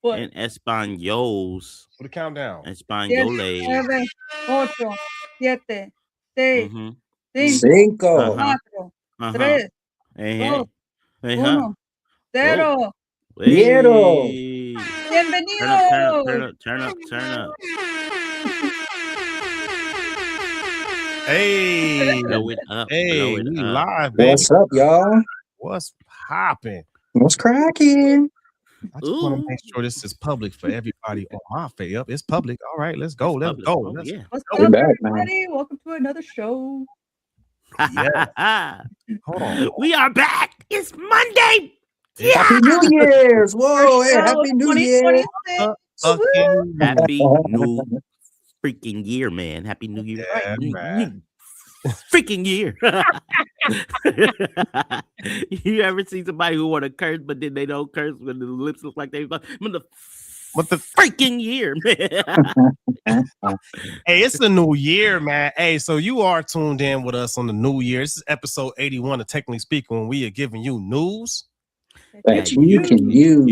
What? En españoles. For the countdown. Españoles. 9, 8, 7, 6, Mm-hmm. 5, Cinco. 4, Uh-huh. 3, Hey, 2, hey, 1, 0. Quiero. Hey. Bienvenidos. Turn up. Hey, Blow it up. hey, Blow it we up. live, baby. What's up, y'all? What's popping? What's cracking? I just want to Ooh. make sure this is public for everybody on my face. Yep, it's public. All right, let's go. It's Let's public. go. Oh, Let's yeah. What's go. up, back, man. everybody? Welcome to another show. Yeah. Hold on. We are back. It's Monday. Yeah. Happy New Year's. Whoa, hey, Show Happy New Year. 2026. Fucking Happy New freaking year, man. Happy New Year. Yeah, man. Freaking year. You ever see somebody who want to curse, but then they don't curse when the lips look like they what the freaking year, man. Hey, it's the new year, man. Hey, so you are tuned in with us on the new year. This is episode 81 of Technically Speaking, when we are giving you news. That you can use.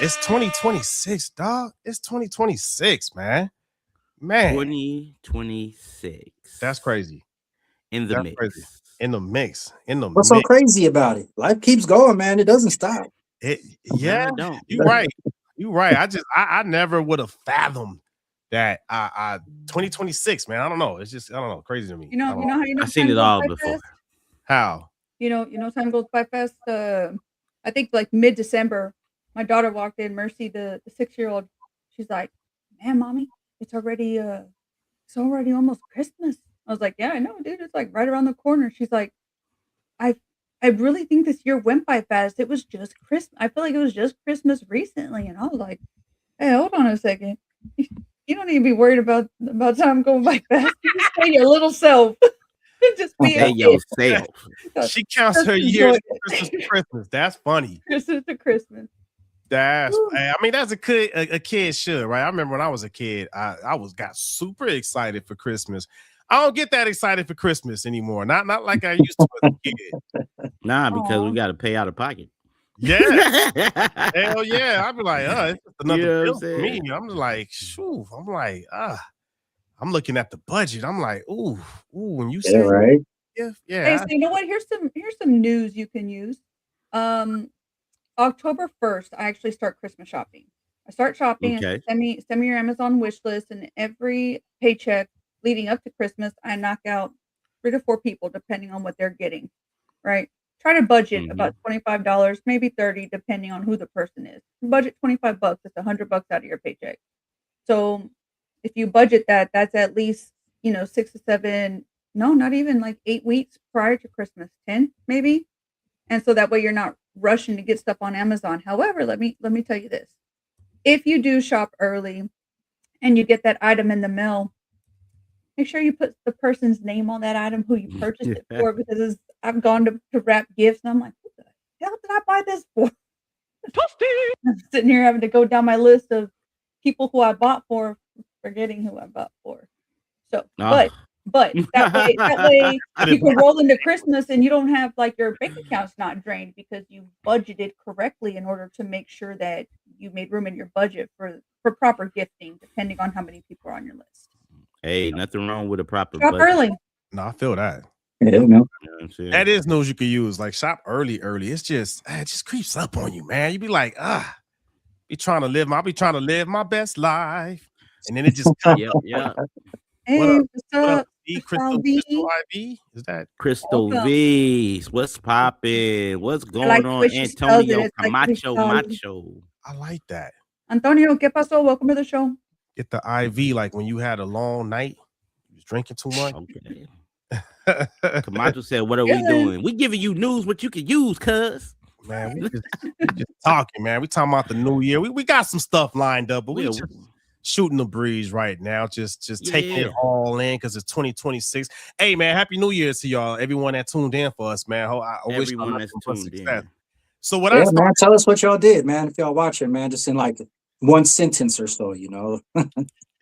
It's 2026, dog. It's 2026, man. 2026. That's crazy. In the mix. Crazy. In the mix. What's so crazy about it? Life keeps going, man. It doesn't stop. Yeah, don't. You're right. You're right. I never would have fathomed that. 2026, man. I don't know. It's just, I don't know. Crazy to me. You know how you know I've seen it all before. Fast? How? You know, time goes by fast. I think like mid-December, my daughter walked in. Mercy, the 6-year-old, she's like, "Man, mommy, it's already almost Christmas." I was like, "Yeah, I know, dude. It's like right around the corner." She's like, I really think this year went by fast. It was just Christmas. I feel like it was just Christmas recently." And I was like, "Hey, hold on a second. You don't need to be worried about time going by fast. You just stay your little self." Just be yourself. She counts her years from Christmas to Christmas. That's funny. Christmas to Christmas. That's, I mean, that's a kid should, right? I remember when I was a kid, I got super excited for Christmas. I don't get that excited for Christmas anymore. Not like I used to as a kid. Nah, because we got to pay out of pocket. Yeah. Hell yeah. I'd be like, it's just another bill for me. I'm just like, shoo. I'm like, I'm looking at the budget. I'm like, ooh, when you say right. Yeah. Hey, so you know what? Here's some news you can use. October 1st, I actually start Christmas shopping. I start shopping. Okay. Send me your Amazon wish list, and every paycheck leading up to Christmas, I knock out 3 to 4 people depending on what they're getting. Right? Try to budget about $25, maybe $30, depending on who the person is. Budget $25. It's $100 out of your paycheck. So if you budget that, that's at least 6 to 7. No, not even like 8 weeks prior to Christmas, 10 maybe. And so that way you're not rushing to get stuff on Amazon. However, let me tell you this. If you do shop early and you get that item in the mail, make sure you put the person's name on that item, who you purchased it for, because I've gone to wrap gifts and I'm like, what the hell did I buy this for? I'm sitting here having to go down my list of people who I bought for, forgetting who I bought for. So, but that way you can roll into Christmas and you don't have like your bank account's not drained because you budgeted correctly in order to make sure that you made room in your budget for proper gifting, depending on how many people are on your list. Hey, nothing wrong with a proper shop budget. early. No, I feel that. Yeah, no. That is news you could use. Like shop early. It's just it just creeps up on you, man. You be like, I'll be trying to live my best life. And then it just comes up. Yeah. Hey, what's up? Crystal IV? Is that Crystal V's? What's popping? What's going on? Antonio Camacho Macho. I like that. Antonio, ¿qué pasó? Welcome to the show. Get the IV like when you had a long night, you was drinking too much. Okay. Camacho said, "What are we doing? We giving you news what you can use, cuz." Man, we just talking, man. We talking about the new year. We got some stuff lined up, but we just shooting the breeze right now, just taking it all in because it's 2026. Hey man, happy New Year to y'all, everyone that tuned in for us, man. I wish everyone that's tuned in. So what man, tell us what y'all did, man. If y'all watching, man, just in like one sentence or so,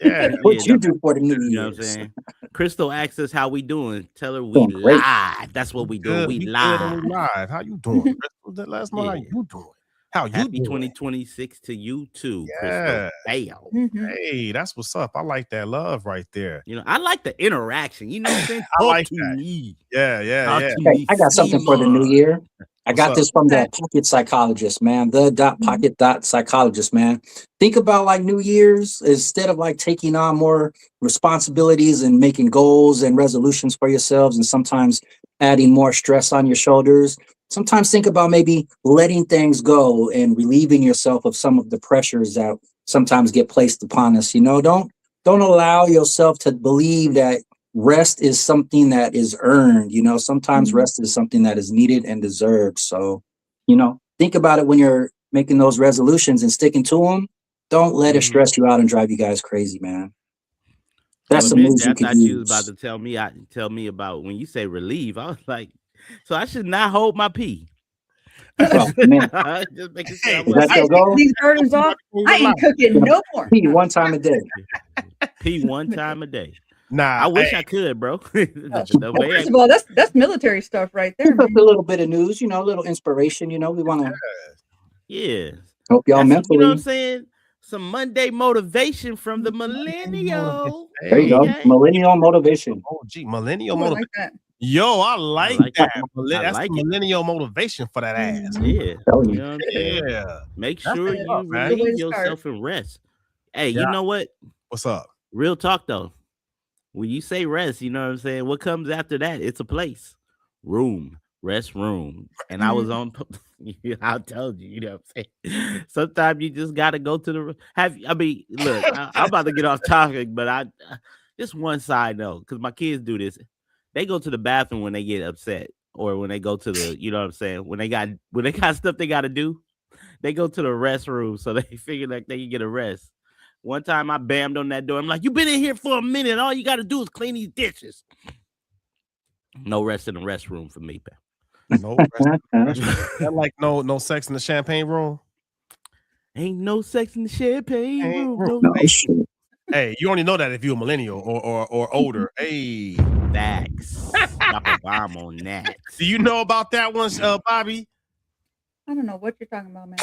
Yeah. What you do for the New You know what I'm Year's? saying? Crystal asks us how we doing. Tell her we Doing great. live. That's what we doing. We Good live. and we live. How you doing, Crystal? Let us know how Yeah. you doing. How you Happy doing? 2026 to you too, Crystal. Yeah. Bam. Hey, that's what's up. I like that love right there. You know, I like the interaction. You know what I'm saying? I like to that. me. Yeah. Talk to Hey, me. I got something for the new year. I What's got up? this from the pocket psychologist, man. The psychologist, man. Think about like New Year's instead of like taking on more responsibilities and making goals and resolutions for yourselves and sometimes adding more stress on your shoulders. Sometimes think about maybe letting things go and relieving yourself of some of the pressures that sometimes get placed upon us. You know, don't allow yourself to believe that rest is something that is earned. You know, sometimes rest is something that is needed and deserved. So, you know, think about it when you're making those resolutions and sticking to them. Don't let it stress you out and drive you guys crazy, man. That's some news you I could thought you was about use. to tell me about when you say relieve. I was like, so I should not hold my pee. Oh, man. Just making sure Is that your goal? These burdens off. I ain't cooking no more. Pee one time a day. pee one time a day. Nah, I wish I could, bro. First of all, that's military stuff right there. Just a little bit of news, you know, a little inspiration. You know, we want to Yeah. help y'all That's, mentally. you know what I'm saying? Some Monday motivation from the millennial. There you go. Millennial motivation. Oh, gee, millennial I motivation. like that. Yo, I like that. That's like the millennial motivation for that ass. Yeah. Tell You you. know what I'm saying? Yeah. Make That's sure what's you up, man. relieve yourself and rest. Hey, you know what? What's up? Real talk though. When you say rest, you know what I'm saying? What comes after that? It's a place. Room. Rest room. And I was on I told you, you know what I'm saying? Sometimes you just gotta go to the look, I'm about to get off topic, but I just one side note, because my kids do this. They go to the bathroom when they get upset, or when they go to the, you know what I'm saying, when they got stuff they gotta do, they go to the restroom so they figure like they can get a rest. One time I bammed on that door. I'm like, you been in here for a minute. All you gotta do is clean these dishes. No rest in the restroom for me, man. No like no sex in the champagne room. Ain't no sex in the champagne room. No shit. Hey, you only know that if you're a millennial or older. Hey, facts. Drop a bomb on that. Do you know about that one, Bobby? I don't know what you're talking about, man.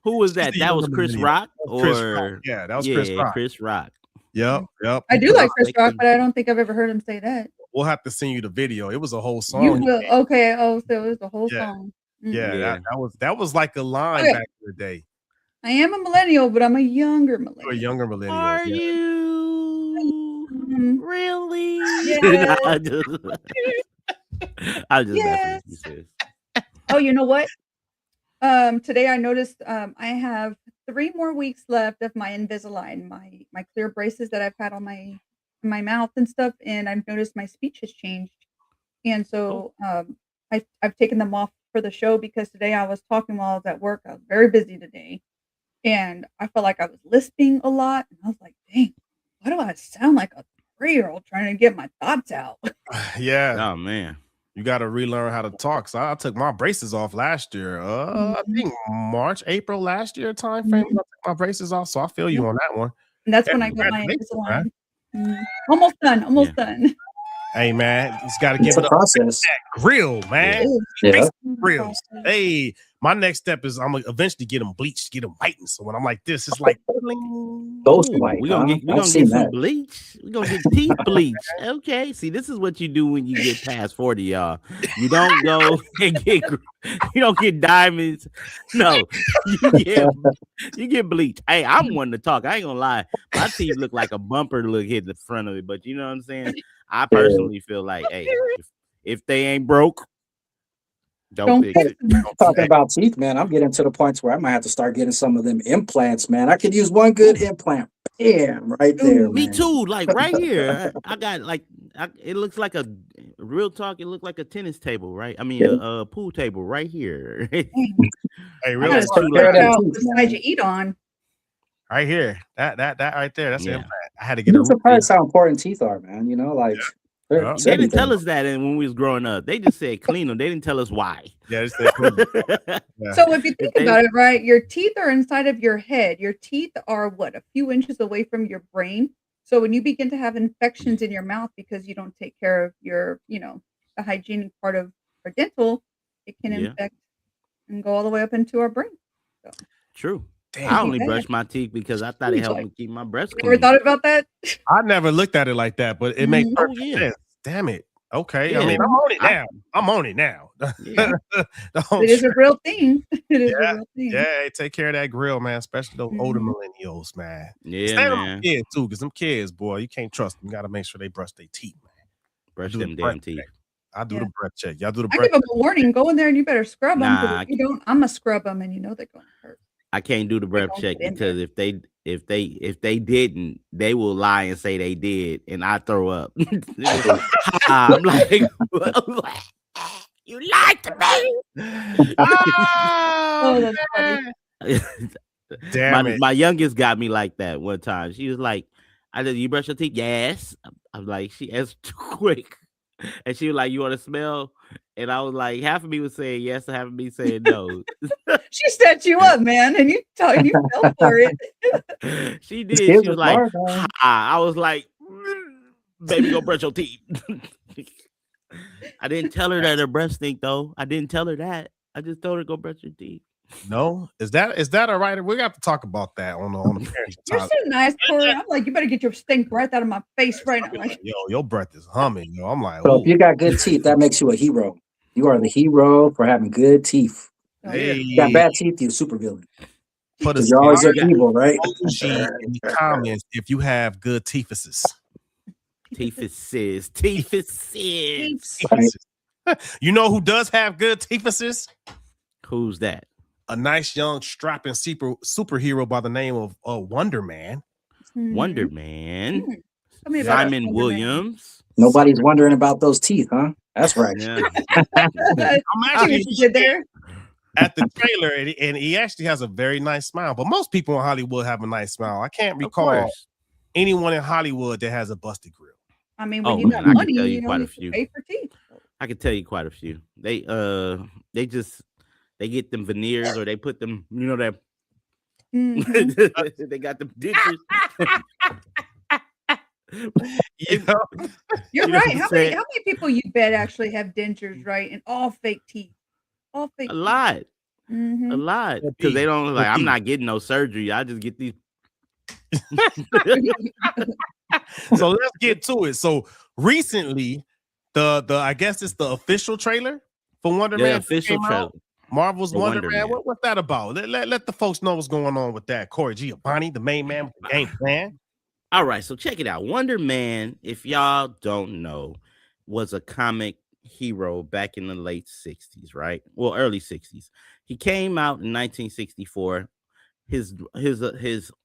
Who was that? That was Chris Rock, Chris Rock. Yeah, that was Chris Rock. Chris Rock. Yep. I do like Chris Rock, but I don't think I've ever heard him say that. We'll have to send you the video. It was a whole song. You will. Okay. Oh, so it was the whole song. Yeah, that was like a line back in the day. I am a millennial, but I'm a younger millennial. You're a younger millennial. Are you really? Yeah. I just messing with you, sis. Oh, you know what? Today I noticed I have 3 more weeks left of my Invisalign, my clear braces that I've had on my mouth and stuff, and I've noticed my speech has changed. And so I've taken them off for the show because today I was talking while I was at work. I was very busy today. And I felt like I was lisping a lot. And I was like, dang, why do I sound like a 3-year-old trying to get my thoughts out? Yeah. Oh, man. You got to relearn how to talk. So I took my braces off last year. I think March, April last year time frame. I took my braces off. So I feel you on that one. And that's when I got my Invisalign. Almost done. Hey, man, it's got to give it a process. Grill, man. Yeah. Grills. Hey, my next step is I'm gonna eventually get them bleached, get them whitened. So when I'm like this, it's like ghost white. We're gonna get some bleach. We're gonna get teeth bleach. Okay. See, this is what you do when you get past 40, y'all. You don't go and get diamonds. No, you get bleach. Hey, I'm one to talk. I ain't gonna lie. My teeth look like a bumper look hit the front of it, but you know what I'm saying? I personally feel like, hey, if they ain't broke, don't fix it. Talking about teeth, man, I'm getting to the points where I might have to start getting some of them implants, man. I could use one good implant. Bam, right there. Me too. Like right here, I got like it looks like a real talk. It looked like a tennis table, right? I mean, a pool table right here. Hey, real the side you eat on. Right here, that right there. That's the implant. I had to get I'm surprised how important teeth are, man. You know, like Yeah. They didn't tell us that when we was growing up. They just said clean them. They didn't tell us why. Yeah, they said clean them. Yeah. So if you think about it, right, your teeth are inside of your head. Your teeth are a few inches away from your brain. So when you begin to have infections in your mouth because you don't take care of your, the hygienic part of our dental, it can infect and go all the way up into our brain. So. True. Damn. I only brush my teeth because I thought it helped me keep my breath clean. You ever thought about that? I never looked at it like that, but it makes perfect sense. Damn it. Okay. Yeah. I mean, I'm on it now. Yeah. It is a real thing. It is a real thing. Yeah, take care of that grill, man, especially those older millennials, man. Yeah, stay man. on them kids, too, because them kids, boy, you can't trust them. You got to make sure they brush their teeth, man. Brush them damn teeth. I do the breath check. Y'all do the I breath give them a warning. Go in there and you better scrub them. Nah, If you don't, I'm going to scrub them and they're going to hurt. I can't do the breath check because if they didn't, they will lie and say they did, and I throw up. I'm like, you lied to me. Oh, that's funny. Damn it. My youngest got me like that one time. She was like, "I said, you brush your teeth?" Yes. I'm like, she asked too quick, and she was like, "You want to smell?" And I was like, half of me was saying yes, and half of me saying no. She set you up, man, and you fell for it. She did. She was like, I was like, baby, go brush your teeth. I didn't tell her that her breath stink, though. I didn't tell her that. I just told her go brush your teeth. No, is that all right? We have to talk about that on the parents. You're so nice, Corey. I'm like, you better get your stink breath out of my face right now. Like, yo, your breath is humming. Yo, I'm like, so if you got good teeth, that makes you a hero. You are the hero for having good teeth. Hey. You got bad teeth, you're a super villain. Put you always look evil, right? In the comments if you have good teethuses. Teethuses. You know who does have good teethuses? Who's that? A nice young strapping superhero by the name of Wonder Man. Wonder Man. Simon Williams. Nobody's wondering about those teeth, huh? That's right. Yeah. I'm actually there at the trailer, and he actually has a very nice smile. But most people in Hollywood have a nice smile. I can't recall anyone in Hollywood that has a busted grill. I mean, when you got money, you know, you pay for teeth. I can tell you quite a few. They get them veneers or they put them, you know, that they got them dentures. You're right. How many people you bet actually have dentures, right? And all fake teeth. All fake. A lot. A lot. Because they don't like, I'm not getting no surgery. I just get these. So let's get to it. So recently, the I guess it's the official trailer for Wonder Man. Official trailer. Marvel's Wonder Man. What's that about? Let the folks know what's going on with that. Corey Giovanni, the main man with the game plan. All right, so check it out. Wonder Man, if y'all don't know, was a comic hero back in the late 60s, right? Well, early 60s. He came out in 1964. His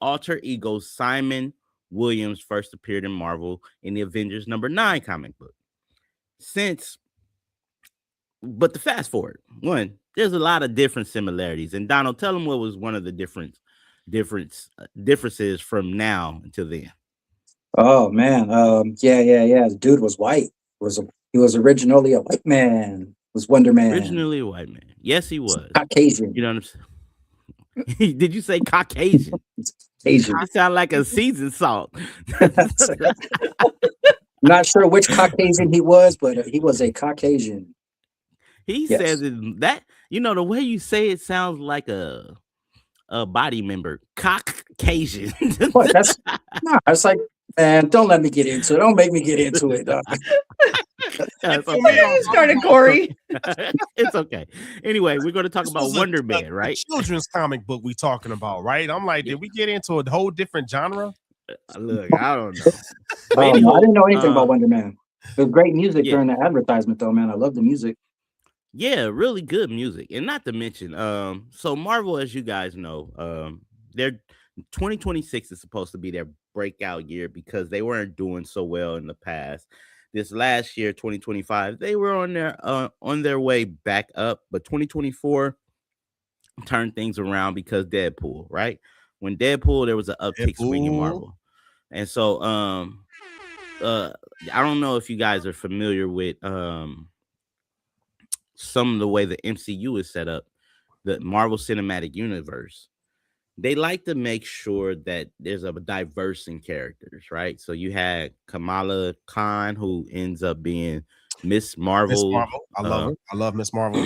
alter ego, Simon Williams, first appeared in Marvel in the Avengers #9 comic book. But to fast forward, there's a lot of different similarities. And Donald, tell them what was one of the differences from now until then. Oh man, yeah. The dude was white. He was originally a white man. Was Wonder Man originally a white man? Yes, he was Caucasian. You know what I'm saying? Did you say Caucasian? Asian. You sound like a seasoned salt. Not sure which Caucasian he was, but he was a Caucasian. He says that, you know, the way you say it sounds like a body member. Caucasian. What? It's like, man, don't let me get into it. Don't make me get into it. Started Corey. It's okay. Anyway, we're going to talk about Wonder Man, right? Children's comic book we talking about, right? I'm like, did we get into a whole different genre? Look, I don't know. I didn't know anything about Wonder Man. It was great music during the advertisement, though, man. I love the music. Yeah, really good music. And not to mention, so Marvel, as you guys know, their 2026 is supposed to be their breakout year because they weren't doing so well in the past. This last year, 2025, they were on their way back up, but 2024 turned things around because Deadpool, right? When Deadpool, there was an uptick swing in Marvel. And so uh I don't know if you guys are familiar with some of the way the MCU is set up, the Marvel Cinematic Universe. They like to make sure that there's a diverse in characters, right? So you had Kamala Khan, who ends up being Miss Miss Marvel. Marvel. I love her. I love Miss Marvel.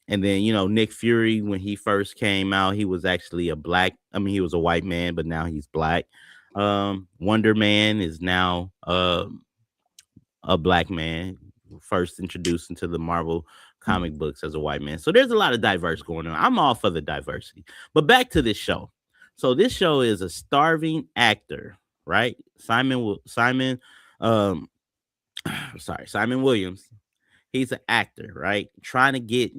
And then, Nick Fury, when he first came out, he was actually he was a white man, but now he's black. Wonder Man is now a black man, first introduced into the Marvel comic books as a white man. So there's a lot of diverse going on. I'm all for the diversity. But back to this show. So this show is a starving actor, right? Simon Williams. He's an actor, right? Trying to get,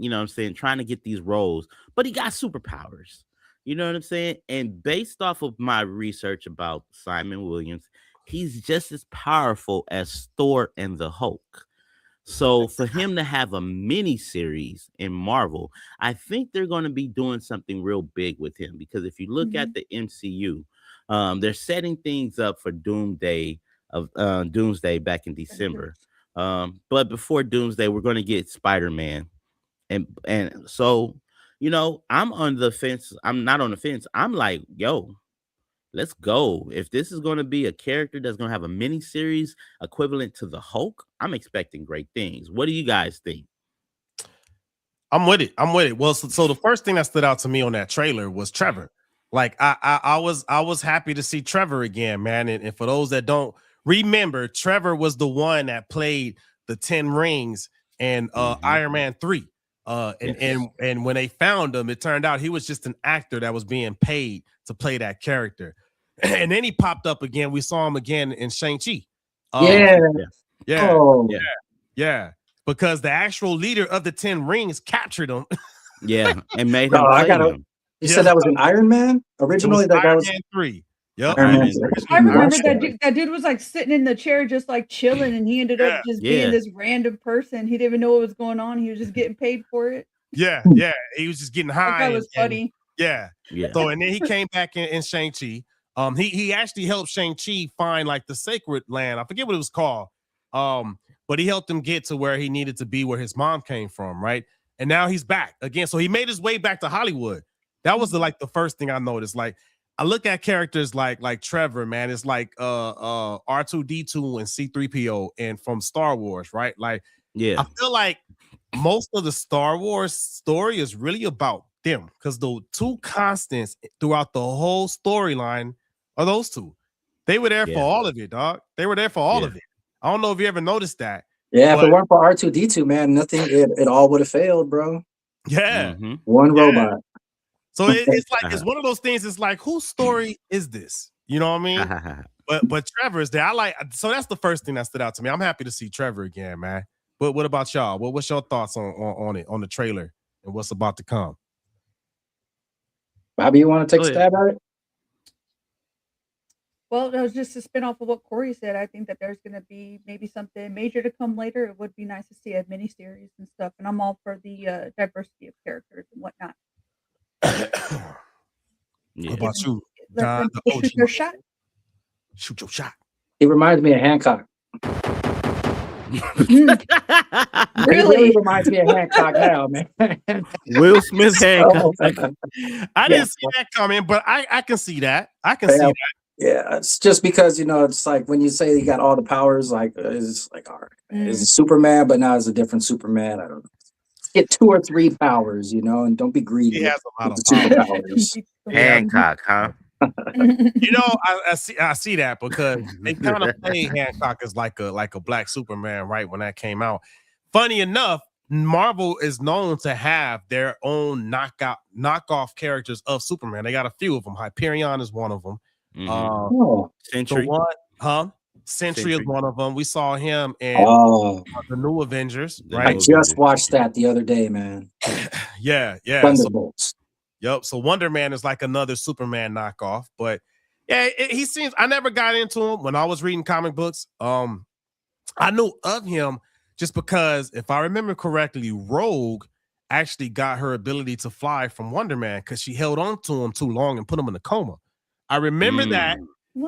trying to get these roles, but he got superpowers. You know what I'm saying? And based off of my research about Simon Williams, he's just as powerful as Thor and the Hulk. So for him to have a mini series in Marvel, I think they're going to be doing something real big with him, because if you look at the MCU, they're setting things up for Doomsday back in December. But before Doomsday, we're going to get Spider-Man. And so, I'm on the fence. I'm not on the fence. I'm like, yo, let's go. If this is going to be a character that's going to have a mini series equivalent to the Hulk, I'm expecting great things. What do you guys think? I'm with it. Well, so the first thing that stood out to me on that trailer was Trevor. Like I was happy to see Trevor again, man. And for those that don't remember, Trevor was the one that played the 10 Rings and Iron Man 3. And when they found him, it turned out he was just an actor that was being paid to play that character. And then he popped up again. We saw him again in Shang-Chi. Yeah. Because the actual leader of the 10 Rings captured him. And made him play him. You said that was an Iron Man originally. That Iron was Man 3. Yep. I remember that dude was like sitting in the chair, just like chilling, and he ended up just being this random person. He didn't even know what was going on. He was just getting paid for it. Yeah. He was just getting high. That was funny. So and then he came back in Shang-Chi. He actually helped Shang-Chi find like the sacred land. I forget what it was called. But he helped him get to where he needed to be, where his mom came from, right? And now he's back again. So he made his way back to Hollywood. That was the first thing I noticed. Like, I look at characters like Trevor, man. It's like R2D2 and C3PO and from Star Wars, right? Like, I feel like most of the Star Wars story is really about them, because the two constants throughout the whole storyline are those two. They were there for all of it, dog. They were there for all of it. I don't know if you ever noticed that. Yeah, if it weren't for R2D2, man, nothing. It all would have failed, bro. Yeah, one robot. So it's like it's one of those things. It's like, whose story is this? You know what I mean? but Trevor is there. So that's the first thing that stood out to me. I'm happy to see Trevor again, man. But what about y'all? What's your thoughts on it, on the trailer, and what's about to come? Bobby, you want to take a stab at it? Well, that was just a spin off of what Corey said. I think that there's going to be maybe something major to come later. It would be nice to see a miniseries and stuff. And I'm all for the diversity of characters and whatnot. What about you? Shoot your shot. Shoot your shot. He reminds me of Hancock. Really reminds me of Hancock now, man. Will Smith Hancock. I didn't see that coming, but I can see that. I can see that. Yeah, it's just because, it's like when you say you got all the powers, like it's like, all right, it's a Superman, but now it's a different Superman. I don't know. Get 2 or 3 powers, and don't be greedy. He has a lot of superpowers. Hancock, huh? I see that, because they kind of play Hancock as like a black Superman, right? When that came out. Funny enough, Marvel is known to have their own knockoff characters of Superman. They got a few of them. Hyperion is one of them. Sentry. Sentry is one of them. We saw him in the new Avengers, right? I just watched that the other day, man. Yeah. Thunderbolts. Yep. So Wonder Man is like another Superman knockoff, but he seems. I never got into him when I was reading comic books. I knew of him just because, if I remember correctly, Rogue actually got her ability to fly from Wonder Man because she held on to him too long and put him in a coma. I remember that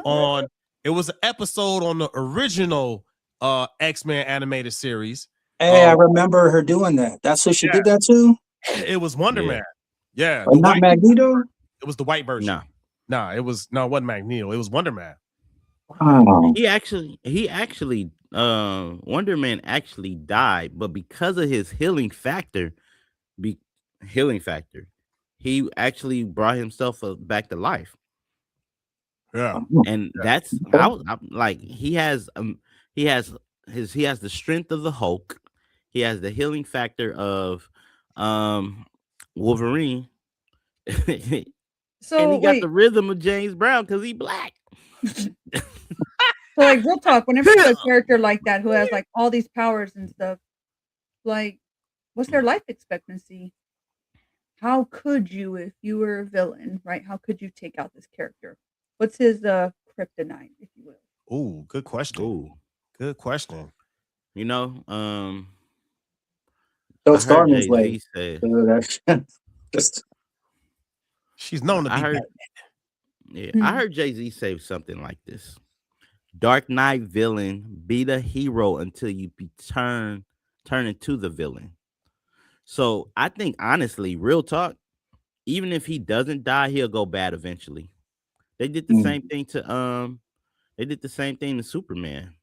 on It was an episode on the original X-Men animated series. Hey, I remember her doing that. That's who she did that to? It was Wonder Man. Yeah. But not Magneto? It was the white version. It wasn't Magneto. It was Wonder Man. Wow. He actually Wonder Man actually died, but because of his healing factor, he actually brought himself back to life. Yeah. And that's I'm like he has the strength of the Hulk. He has the healing factor of Wolverine. So and he got the rhythm of James Brown because he black. So like real talk, whenever you have a character like that who has like all these powers and stuff, like what's their life expectancy? How could you, if you were a villain, right? How could you take out this character? What's his kryptonite, if you will? Oh, good question. Good question. You know, So Starman's like, she's known to be. I heard Jay-Z say something like this: Dark Knight villain, be the hero until you turn into the villain. So I think honestly, real talk, even if he doesn't die, he'll go bad eventually. They did the same thing to Superman.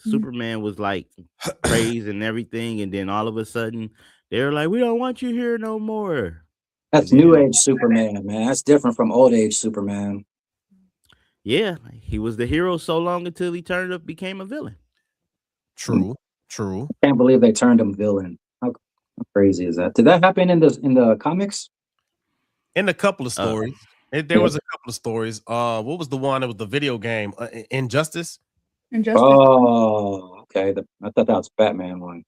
Superman was like praised and everything, and then all of a sudden they're like, "We don't want you here no more." That's new age Superman, man. That's different from old age Superman. Yeah, he was the hero so long until he became a villain. True. I can't believe they turned him villain. How crazy is that? Did that happen in the comics? In a couple of stories. There was a couple of stories. What was the one that was the video game? Injustice? Oh, okay. I thought that was Batman one.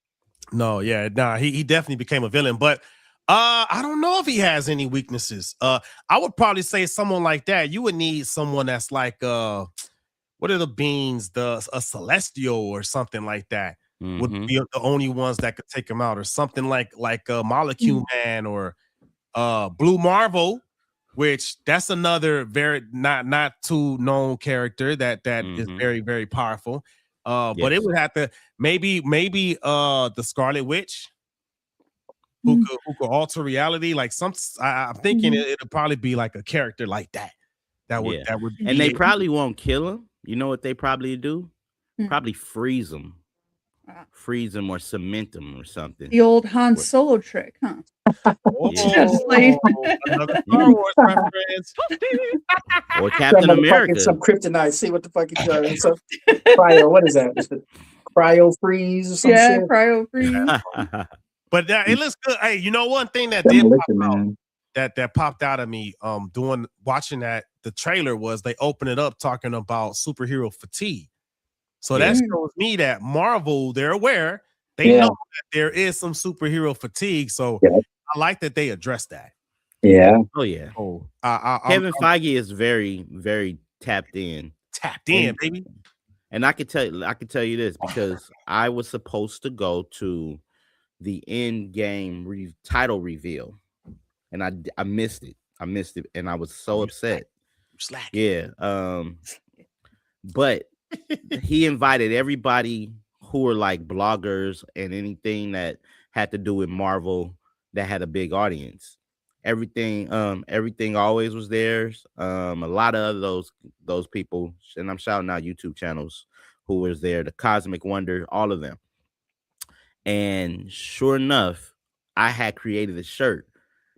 No, he definitely became a villain, but I don't know if he has any weaknesses. I would probably say someone like that. You would need someone that's like what are the beings? A celestial or something like that would be the only ones that could take him out, or something like Molecule Man or Blue Marvel, which that's another very not too known character that is very, very powerful. But it would have to maybe the Scarlet Witch who could alter reality. Like I'm thinking it'll probably be like a character like that. That would and they probably won't kill him. You know what they probably do? Probably freeze him. Freeze him or cement him or something. The old Han Solo trick, huh? Another Star Wars reference. Or Captain America. Some kryptonite. See what the fuck he does. Some cryo. What is that? Cryo freeze or some shit? Cryo freeze. But it looks good. Hey, you know one thing that did pop out, that popped out of me watching that the trailer was they opened it up talking about superhero fatigue. So that shows me that Marvel, they're aware. They know that there is some superhero fatigue. So I like that they addressed that. Yeah. Oh yeah. Kevin Feige is very, very tapped in. Baby. And I could tell you this because I was supposed to go to the end game title reveal, and I missed it. And I was so upset. Yeah. But he invited everybody who were like bloggers and anything that had to do with Marvel that had a big audience. Everything always was theirs. A lot of those people, and I'm shouting out YouTube channels who was there, the Cosmic Wonder, all of them. And sure enough, I had created a shirt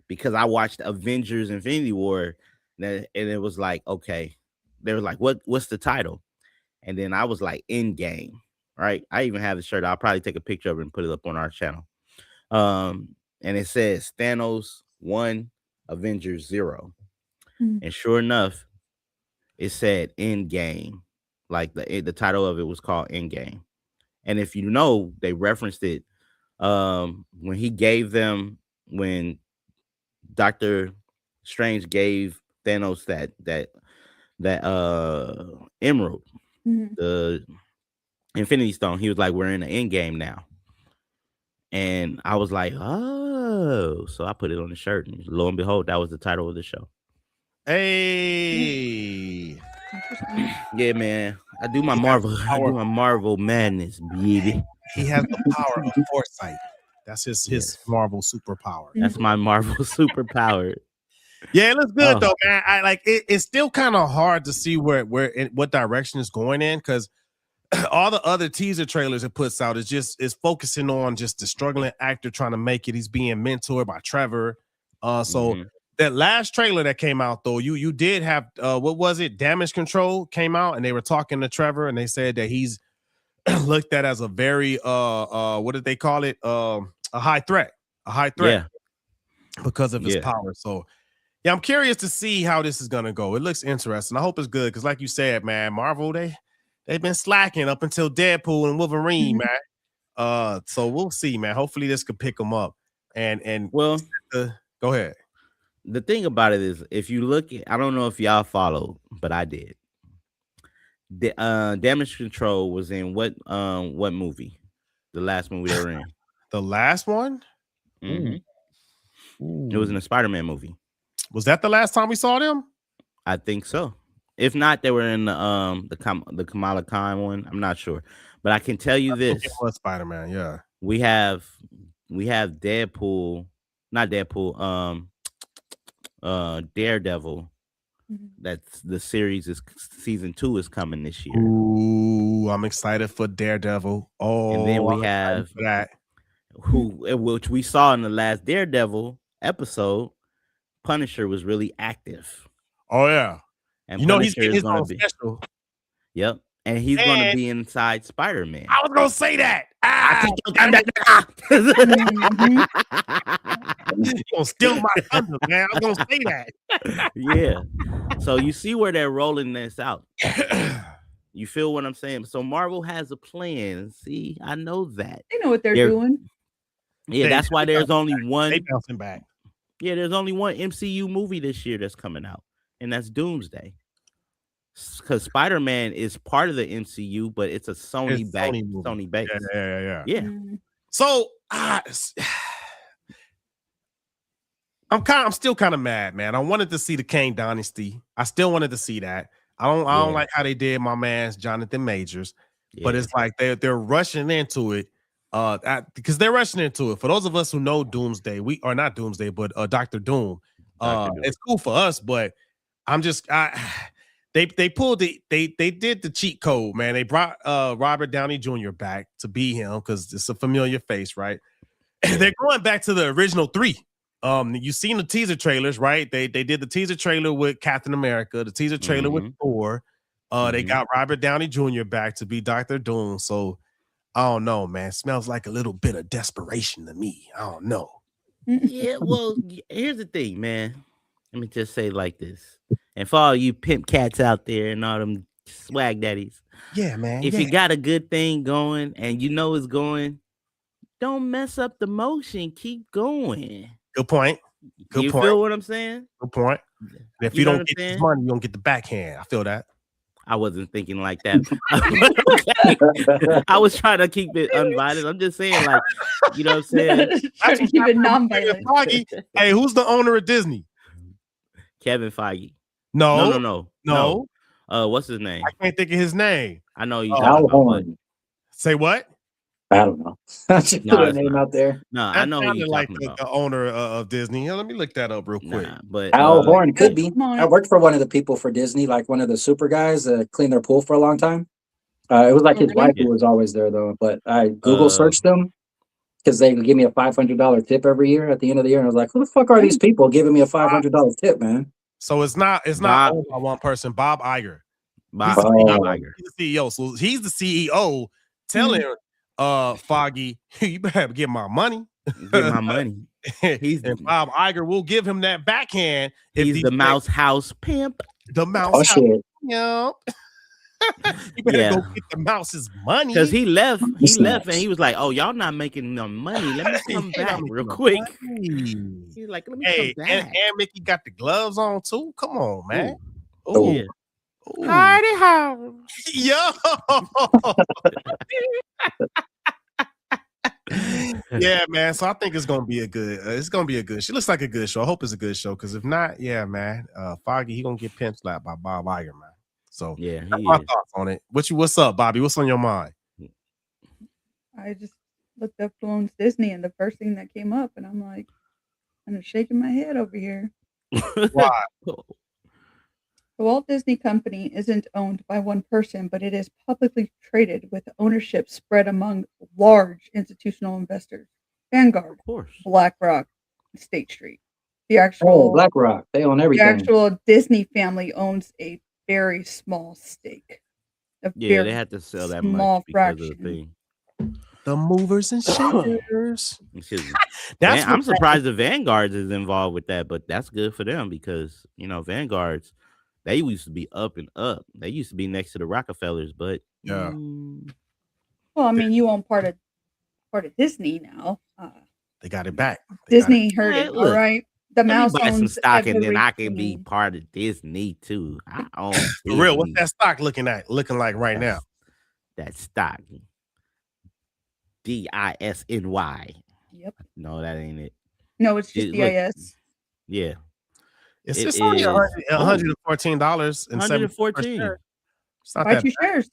because I watched Avengers Infinity War, and it was like, okay, they were like, what's the title? And then I was like, Endgame, right? I even have the shirt. I'll probably take a picture of it and put it up on our channel. And it says Thanos 1, Avengers 0. And sure enough, it said Endgame. Like the title of it was called Endgame. And if you know, they referenced it when Doctor Strange gave Thanos that emerald, the Infinity Stone. He was like, we're in the end game now. And I was like, oh, so I put it on the shirt, and lo and behold, that was the title of the show. Hey, Interesting. Yeah, man. I do my He has Marvel. the I power. do my Marvel madness, baby. He has the power of foresight. That's his Yes. Marvel superpower. That's my Marvel superpower. Yeah, it looks good Oh. though, man. I like it. It's still kind of hard to see what direction it's going in because all the other teaser trailers it puts out is focusing on just the struggling actor trying to make it. He's being mentored by Trevor. So that last trailer that came out though, you did have what was it? Damage Control came out and they were talking to Trevor and they said that he's looked at as a very what did they call it? A high threat. Yeah. Because of his Yeah. power. So yeah, I'm curious to see how this is gonna go. It looks interesting. I hope it's good because, like you said, man, Marvel they've been slacking up until Deadpool and Wolverine, man. So we'll see, man. Hopefully this could pick them up. And Well, go ahead. the thing about it is, if you look at, I don't know if y'all followed, but I did. The Damage Control was in what movie? The last movie they were in. The last one? It was in a Spider-Man movie. Was that the last time we saw them? I think so. If not, they were in the Kamala Khan one. I'm not sure, but I can tell you this: it was Spider-Man. Yeah, we have Deadpool, not Deadpool. Daredevil. That's the series is season 2 is coming this year. Ooh, I'm excited for Daredevil. Oh, and then we have that which we saw in the last Daredevil episode. Punisher was really active. Oh yeah, and you know Punisher he's getting his own special. Yep, and he's going to be inside Spider-Man. I was gonna say that. You're gonna steal my thunder, man. I was gonna say that. Yeah. So you see where they're rolling this out. You feel what I'm saying? So Marvel has a plan. See, I know that. They know what they're doing. Yeah, that's why there's only one. They bouncing back. Yeah, there's only one MCU movie this year that's coming out, and that's Doomsday. Because Spider-Man is part of the MCU, but it's a Sony base. Yeah. So I'm still kind of mad, man. I wanted to see the Kane Dynasty. I still wanted to see that. I don't like how they did my man's Jonathan Majors, but it's like they're rushing into it. Because they're rushing into it. For those of us who know Doomsday, we are not Doomsday, but Dr. Doom. It's cool for us, but I'm just they did the cheat code, man. They brought Robert Downey Jr. back to be him because it's a familiar face, right? They're going back to the original 3. You've seen the teaser trailers, right? They did the teaser trailer with Captain America, the teaser trailer with Thor. They got Robert Downey Jr. back to be Dr. Doom. So I don't know, man. Smells like a little bit of desperation to me. I don't know. Yeah, well, here's the thing, man. Let me just say it like this. And for all you pimp cats out there and all them swag daddies. Yeah, man. If you got a good thing going and you know it's going, don't mess up the motion. Keep going. Good point. You feel what I'm saying? Good point. And if you don't get this money, you don't get the backhand. I feel that. I wasn't thinking like that. I was trying to keep it unviolent. I'm just saying, like, you know what I'm saying? Trying to keep it non-violent. Hey, who's the owner of Disney? Kevin Feige. No. What's his name? I can't think of his name. I know you talking about. Say what? I don't know. I just put a name out there. No, I know who you're like talking about. The owner of Disney. Let me look that up real quick. But Al Horn could be. I worked for one of the people for Disney, like one of the super guys that cleaned their pool for a long time. It was like his wife who was always there though. But I Google searched them because they give me a $500 tip every year at the end of the year. And I was like, who the fuck are these people giving me a $500 tip, man? So it's not owned by one person. Bob Iger. Bob Iger. He's the CEO. So he's the CEO telling Foggy, you better get my money. Get my money. And Bob Iger will give him that backhand. He's the mouse house pimp. The mouse house pimp. You better go get the mouse's money. Because he left and he was like, oh, y'all not making no money. Let me come back real quick. He's like, let me come back. And Mickey got the gloves on too. Come on, man. Oh, yeah. Hardy ho. Yo. Yeah, man. So I think it's gonna be a good. She looks like a good show. I hope it's a good show. Because if not, yeah, man. Foggy, he gonna get pimp slapped by Bob Iger, man. So Yeah, that's he my is. thoughts on it. What's up, Bobby? What's on your mind? I just looked up who owns Disney, and the first thing that came up, and I'm like, kind of shaking my head over here. Why? The Walt Disney Company isn't owned by one person, but it is publicly traded with ownership spread among large institutional investors. Vanguard, Of course. BlackRock, State Street. The BlackRock, they own the everything. actual Disney family owns a very small stake. Yeah, they had to sell that much because of the thing. The movers and shakers. I'm surprised the Vanguards is involved with that, but that's good for them because Vanguards, they used to be up and up. They used to be next to the Rockefellers, but yeah. Well, I mean, you own part of Disney now. They got it back. Disney heard it. All right. The mouse buy some owns stock, everything. and then I can be part of Disney too. I own For real. What's that stock looking like right now? That stock. DISNY. Yep. No, that ain't it. No, it's just DIS. Yeah. It's only $114 and $114. Buy 2 shares.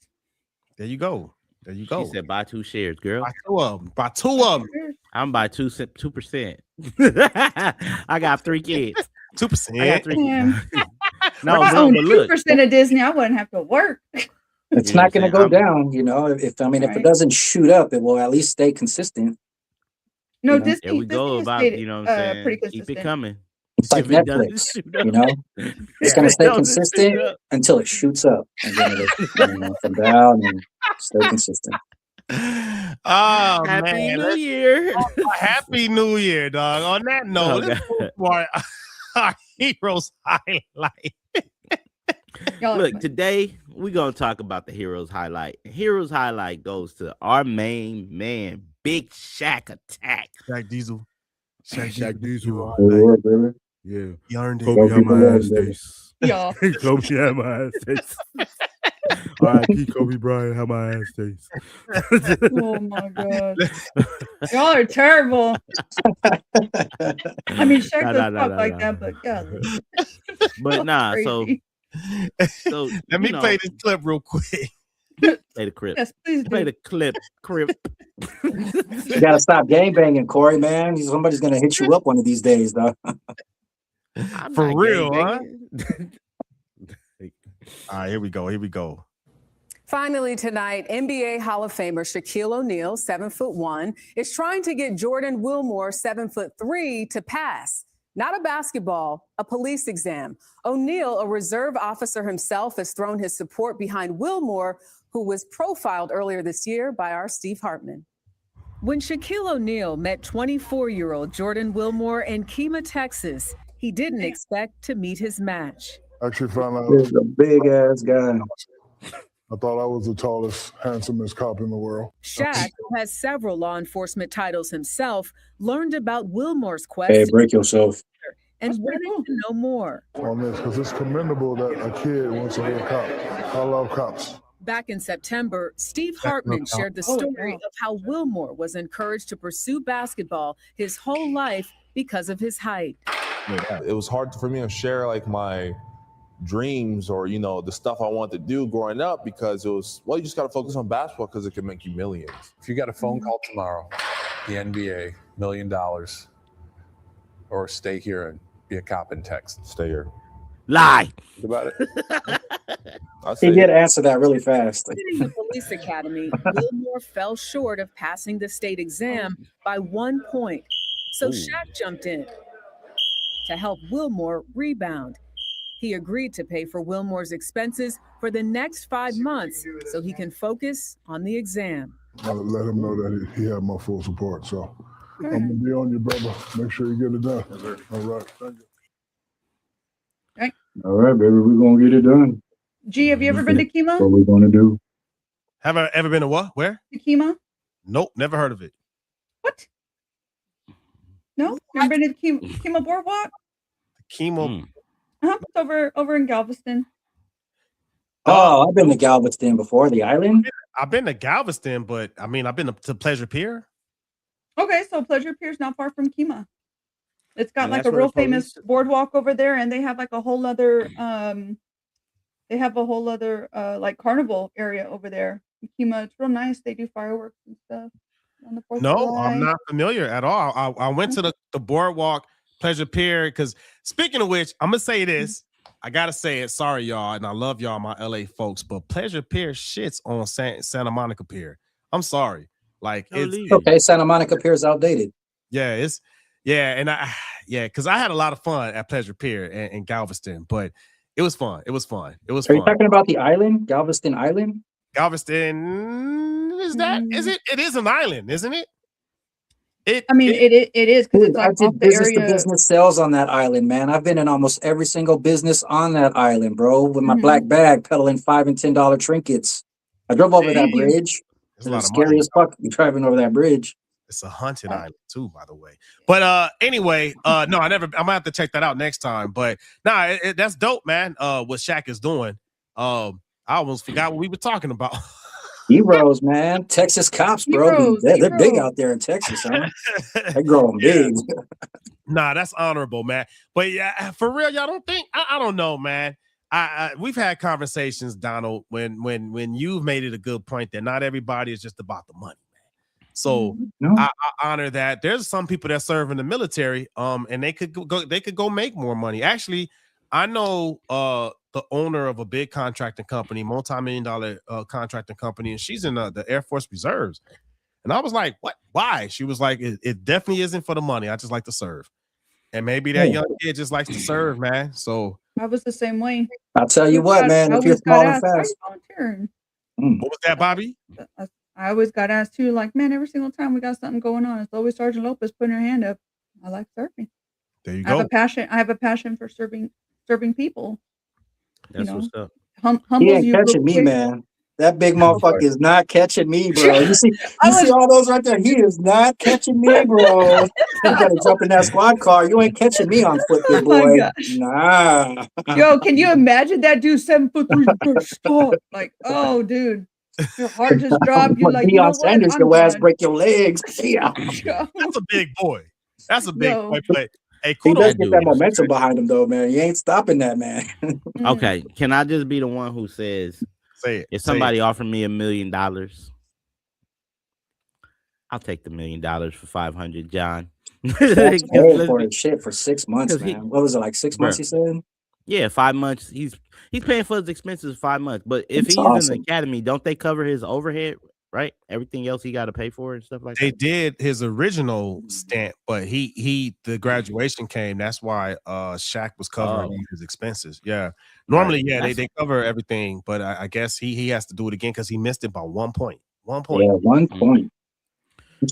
There you go. She said buy 2 shares, girl. Buy two of them. I'm by 2%. I got 3 kids. 2%. I got 3 kids. No, if I own 2% of Disney, I wouldn't have to work. It's not going to go down, if it doesn't shoot up, it will at least stay consistent. No, Disney. There we go about pretty consistent. Keep it coming. It's like Netflix, it's going to stay consistent until it shoots up, and then it'll come down and stay consistent. Oh, Happy New Year. Happy New Year, dog. On that note, let's move to our heroes highlight. Look, today we're going to talk about the heroes highlight. Heroes highlight goes to our main man, Big Shaq Attack. Shaq Diesel. Shaq Diesel. Yeah. He earned it. Kobe my ass face. Yeah. Kobe had my ass face. R.I.P. Kobe Bryant had my ass face. Oh my god. Y'all are terrible. I mean, Shaq doesn't talk like that, but yeah. But nah, so let me play this clip real quick. Play the clip. Yes, please play the clip. You gotta stop gangbanging, Corey, man. Somebody's gonna hit you up one of these days, though. For real, huh? All right, here we go. Finally tonight, NBA Hall of Famer Shaquille O'Neal, 7'1", is trying to get Jordan Wilmore, 7'3", to pass. Not a basketball, a police exam. O'Neal, a reserve officer himself, has thrown his support behind Wilmore, who was profiled earlier this year by our Steve Hartman. When Shaquille O'Neal met 24-year-old Jordan Wilmore in Kemah, Texas, he didn't expect to meet his match. Actually found out he's a big ass guy. I thought I was the tallest, handsomest cop in the world. Shaq, who has several law enforcement titles himself, learned about Wilmore's quest. Hey, break yourself. And wanted to know more. On this, because it's commendable that a kid wants to be a cop. I love cops. Back in September, Steve Hartman shared the story of how Wilmore was encouraged to pursue basketball his whole life because of his height. It was hard for me to share my dreams or, the stuff I wanted to do growing up because it was, you just got to focus on basketball because it can make you millions. If you got a phone call tomorrow, the NBA, $1 million, or stay here and be a cop in Texas. Stay here. Lie. Think about it. He did answer that really fast. In the police academy, Wilmore fell short of passing the state exam by 1 point. So Shaq jumped in to help Wilmore rebound. He agreed to pay for Wilmore's expenses for the next 5 months so he can focus on the exam. I let him know that he had my full support. So I'm going to be on you, brother. Make sure you get it done. All right. Thank you. All right, baby. We're going to get it done. G, have you ever been to Kemah? What we going to do? Have I ever been to what? Where? To Kemah? Nope, never heard of it. What? No? Never been to Kemah Boardwalk? Kemah. It's over in Galveston. Oh, I've been to Galveston before, the island. I've been to Galveston, but I've been to Pleasure Pier. Okay, so Pleasure Pier is not far from Kemah. It's got a real famous boardwalk over there, and they have a whole other They have a whole other like carnival area over there in Kima. It's real nice. They do fireworks and stuff on the 4th of No, I'm July. not familiar at all. I went to the boardwalk Pleasure Pier because speaking of which, I'm gonna say this. I gotta say it. Sorry, y'all, and I love y'all, my LA folks, but Pleasure Pier shits on Santa Monica Pier. I'm sorry. Like it's okay. Santa Monica Pier is outdated. yeah, because I had a lot of fun at Pleasure Pier in Galveston, but it was fun. It was fun. It was Are fun. you talking about the island, Galveston Island? Galveston is it? It is an island, isn't it? It is because it's I off did the business to area. business sales on that island, man. I've been in almost every single business on that island, bro, with my black bag peddling $5 and $10 trinkets. I drove over that bridge. It's It a lot was of scary money. as fuck driving over that bridge. It's a haunted island too, by the way. But anyway, no, I'm gonna have to check that out next time. But nah, that's dope, man. What Shaq is doing. I almost forgot what we were talking about. Heroes, man. Texas cops, bro. They're big out there in Texas, huh? They growing big. Nah, that's honorable, man. But yeah, for real, y'all don't think? I don't know, man. We've had conversations, Donald, when you've made it a good point that not everybody is just about the money, man. So I honor that. There's some people that serve in the military, and they could go make more money. Actually, I know the owner of a big contracting company, multi-million-dollar contracting company, and she's in the Air Force Reserves. And I was like, what? Why? She was like, it definitely isn't for the money. I just like to serve. And maybe that young kid just likes to serve, man. So I was the same way. I'll tell you what, man, if you're small and fast. What was that, Bobby? I always got asked too, like, man, every single time we got something going on, it's always Sergeant Lopez putting her hand up. I like serving. There you go. I have a passion for serving people. That's what's up. He ain't catching me, man. That big motherfucker is not catching me, bro. You see all those right there. He is not catching me, bro. You better jump in that squad car. You ain't catching me on foot, big boy. Nah. Yo, can you imagine that dude 7'3" first spot? Like, oh, dude, your heart just dropped. You're like, you know what? Sanders, your ass break your legs. Yeah. That's a big boy. That's a big boy. But hey, he kudos. does get that momentum behind him, though, man. You ain't stopping that, man. Okay, can I just be the one who says, say it? If somebody offered me $1 million, I'll take the $1 million for 500, John. That's paid for his shit for 6 months, man. What was it, like 6 months? He said. Yeah, 5 months. He's paying for his expenses 5 months. But if he's in the academy, don't they cover his overhead? Right, everything else he got to pay for and stuff like that. They did his original stint, but the graduation came. That's why Shaq was covering his expenses. Yeah, normally, they cover everything, but I guess he has to do it again because he missed it by 1 point. 1 point. Yeah, 1 point.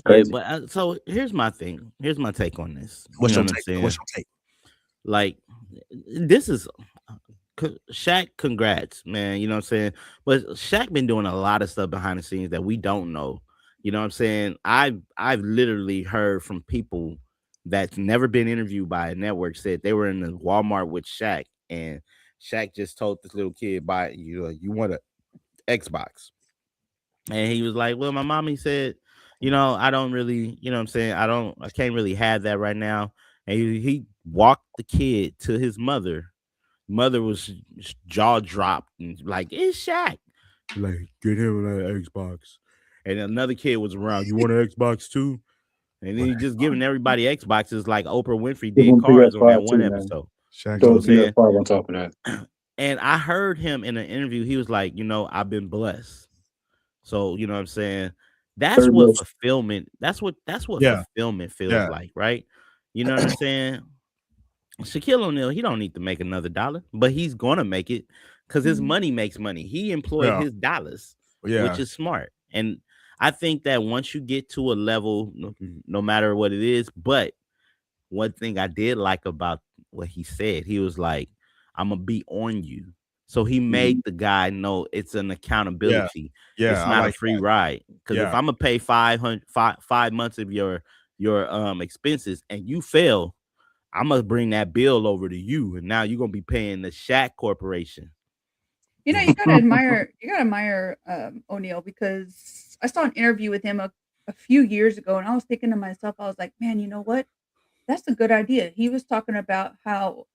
Yeah, but so here's my thing. Here's my take on this. What's your take? Like, this is. Shaq, congrats, man. You know what I'm saying? But Shaq been doing a lot of stuff behind the scenes that we don't know. You know what I'm saying? I've literally heard from people that's never been interviewed by a network said they were in the Walmart with Shaq, and Shaq just told this little kid, "Buy you want an Xbox?" And he was like, "Well, my mommy said, I don't really, you know what I'm saying? I can't really have that right now." And he walked the kid to his mother. Mother was jaw dropped and like, it's Shaq. Like, get him an Xbox. And another kid was around. You want an Xbox too? And then he just giving everybody Xboxes like Oprah Winfrey did cars on that one episode. Shaq on top of that. And I heard him in an interview. He was like, I've been blessed. So, you know what I'm saying? That's what fulfillment. That's what fulfillment feels like, right? You know what I'm saying? Shaquille O'Neal, he don't need to make another dollar, but he's gonna make it because his money makes money. He employed his dollars, which is smart. And I think that once you get to a level, no matter what it is, but one thing I did like about what he said, he was like, "I'm gonna be on you." So he made the guy know it's an accountability. Yeah, it's not a free ride. Because if I'm gonna pay 5 months of your expenses and you fail, I'm gonna bring that bill over to you, and now you're gonna be paying the Shaq Corporation. You gotta admire O'Neal, because I saw an interview with him a few years ago, and I was thinking to myself, I was like, man, you know what? That's a good idea. He was talking about how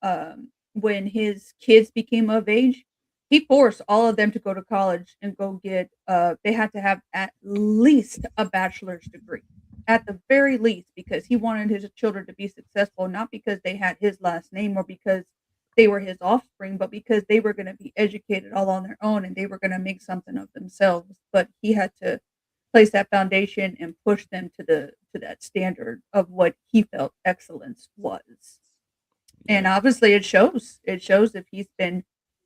when his kids became of age, he forced all of them to go to college and go get they had to have at least a bachelor's degree, at the very least, because he wanted his children to be successful, not because they had his last name or because they were his offspring, but because they were going to be educated all on their own and they were going to make something of themselves. But he had to place that foundation and push them to that standard of what he felt excellence was. And obviously it shows. It shows if he's been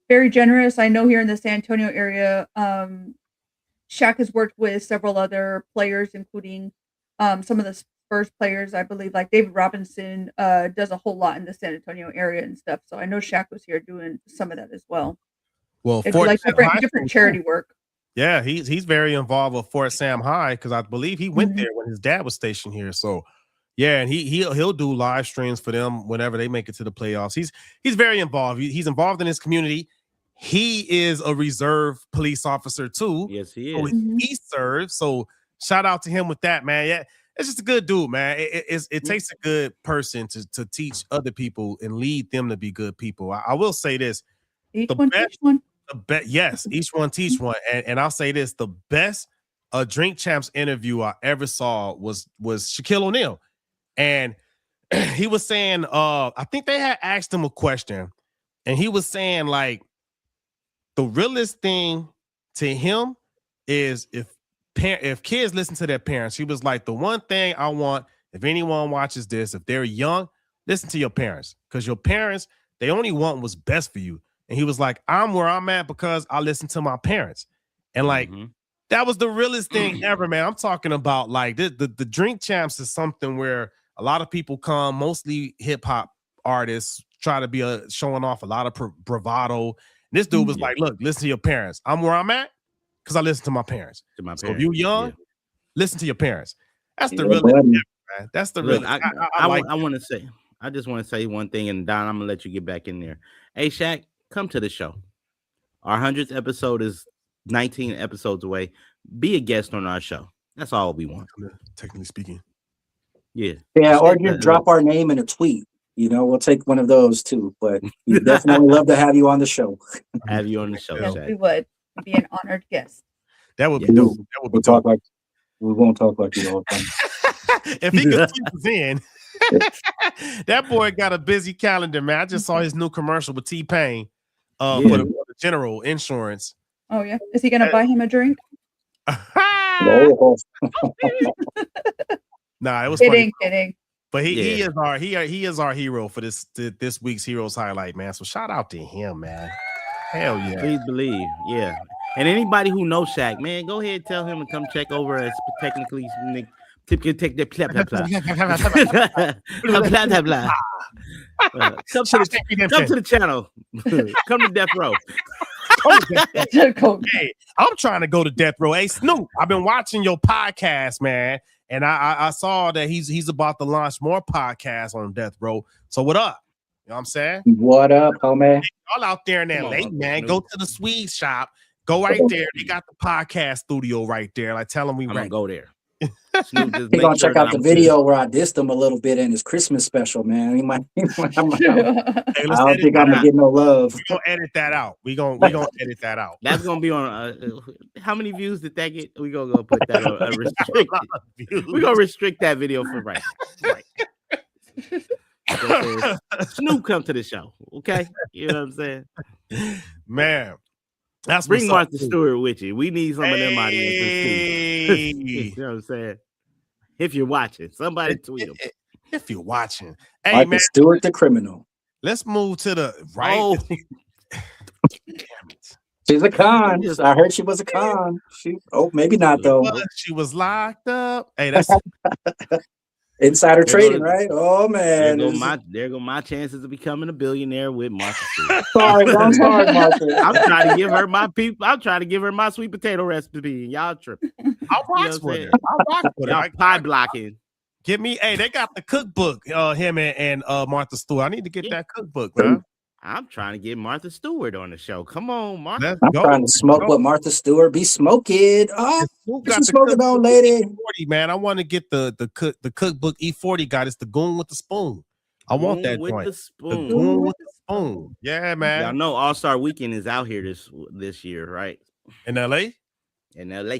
very generous. I know here in the San Antonio area, Shaq has worked with several other players, including some of the Spurs players. I believe like David Robinson does a whole lot in the San Antonio area and stuff. So I know Shaq was here doing some of that as well. Well, It'd be like different charity work. Yeah, he's very involved with Fort Sam High because I believe he went there when his dad was stationed here. So yeah, and he'll do live streams for them whenever they make it to the playoffs. He's very involved. He's involved in his community. He is a reserve police officer too. Yes, he is. So he serves. So shout out to him with that, man. Yeah, it's just a good dude, man. It takes a good person to teach other people and lead them to be good people. I will say this: each one teach one. Yes, each one teach one. And I'll say this: the best Drink Champs interview I ever saw was Shaquille O'Neal. And he was saying, I think they had asked him a question, and he was saying, like, the realest thing to him is if kids listen to their parents. He was like, the one thing I want, if anyone watches this, if they're young, listen to your parents, because your parents, they only want what's best for you. And he was like, I'm where I'm at because I listen to my parents. And like, that was the realest thing ever, man. I'm talking about like the Drink Champs is something where a lot of people come, mostly hip hop artists, try to be showing off a lot of bravado. This dude was like, look, listen to your parents. I'm where I'm at because I listen to my parents. So if you young, listen to your parents. That's the real, man. That's the real. I just want to say one thing, and Don, I'm gonna let you get back in there. Hey, Shaq, come to the show. Our 100th episode is 19 episodes away. Be a guest on our show. That's all we want. Technically speaking. Yeah. Yeah, or just drop our name in a tweet. You know, we'll take one of those too. But we definitely love to have you on the show. Have you on the show, Yes, Shaq. we would be an honored guest. That would be dope. That would be talk like we won't talk like you all the time. If he could keep us in, that boy got a busy calendar, man. I just saw his new commercial with T-Pain for the General Insurance. Oh yeah, is he gonna buy him a drink? No. Nah, it was kidding. But he is our hero for this week's Heroes Highlight, man. So shout out to him, man. Hell yeah. Please believe, yeah. And anybody who knows Shaq, man, go ahead, tell him to come check over as technically take the come to the channel. Come to Death Row. Hey, I'm trying to go to Death Row. Hey, Snoop, I've been watching your podcast, man, and I saw that he's about to launch more podcasts on Death Row. So what up? You know what I'm saying? What up, homie? Y'all out there in LA, man. Go to the Swede shop. Go right there. They got the podcast studio right there. Like, tell them we gonna go there. He's gonna check out the video where I dissed him a little bit in his Christmas special, man. He might. I don't think I'm gonna get no love. We gonna edit that out. We gonna edit that out. That's gonna be on. How many views did that get? We gonna go put that on restricted. We gonna restrict that video for right. Snoop, come to the show, okay? You know what I'm saying, man. That's bring Martha Stewart with you. We need some of them audiences too. You know what I'm saying? If you're watching, somebody tweet them. If you're watching, hey Martha man, Stewart the criminal. Let's move to the right. Oh. Damn it. She's a con. I heard she was a con. Maybe not though. She was locked up. Hey, that's insider trading, right? Oh man, there go my chances of becoming a billionaire with Martha Stewart. Sorry, Martha. I'm trying to give her my people. I'm trying to give her my sweet potato recipe, and y'all tripping. I'll watch with her. Y'all pie blocking. Get me. Hey, they got the cookbook. Him and Martha Stewart. I need to get that cookbook, man. I'm trying to get Martha Stewart on the show. Come on, Martha. I'm trying to smoke with Martha Stewart. Be smoking. Oh, what you smoking on, lady? E40, man. I want to get the cookbook E40 got. It's the goon with the spoon. I want that with joint. the spoon. The goon with the Boom. Yeah, Y'all man. know All-Star Weekend is out here this year, right? In LA? In LA.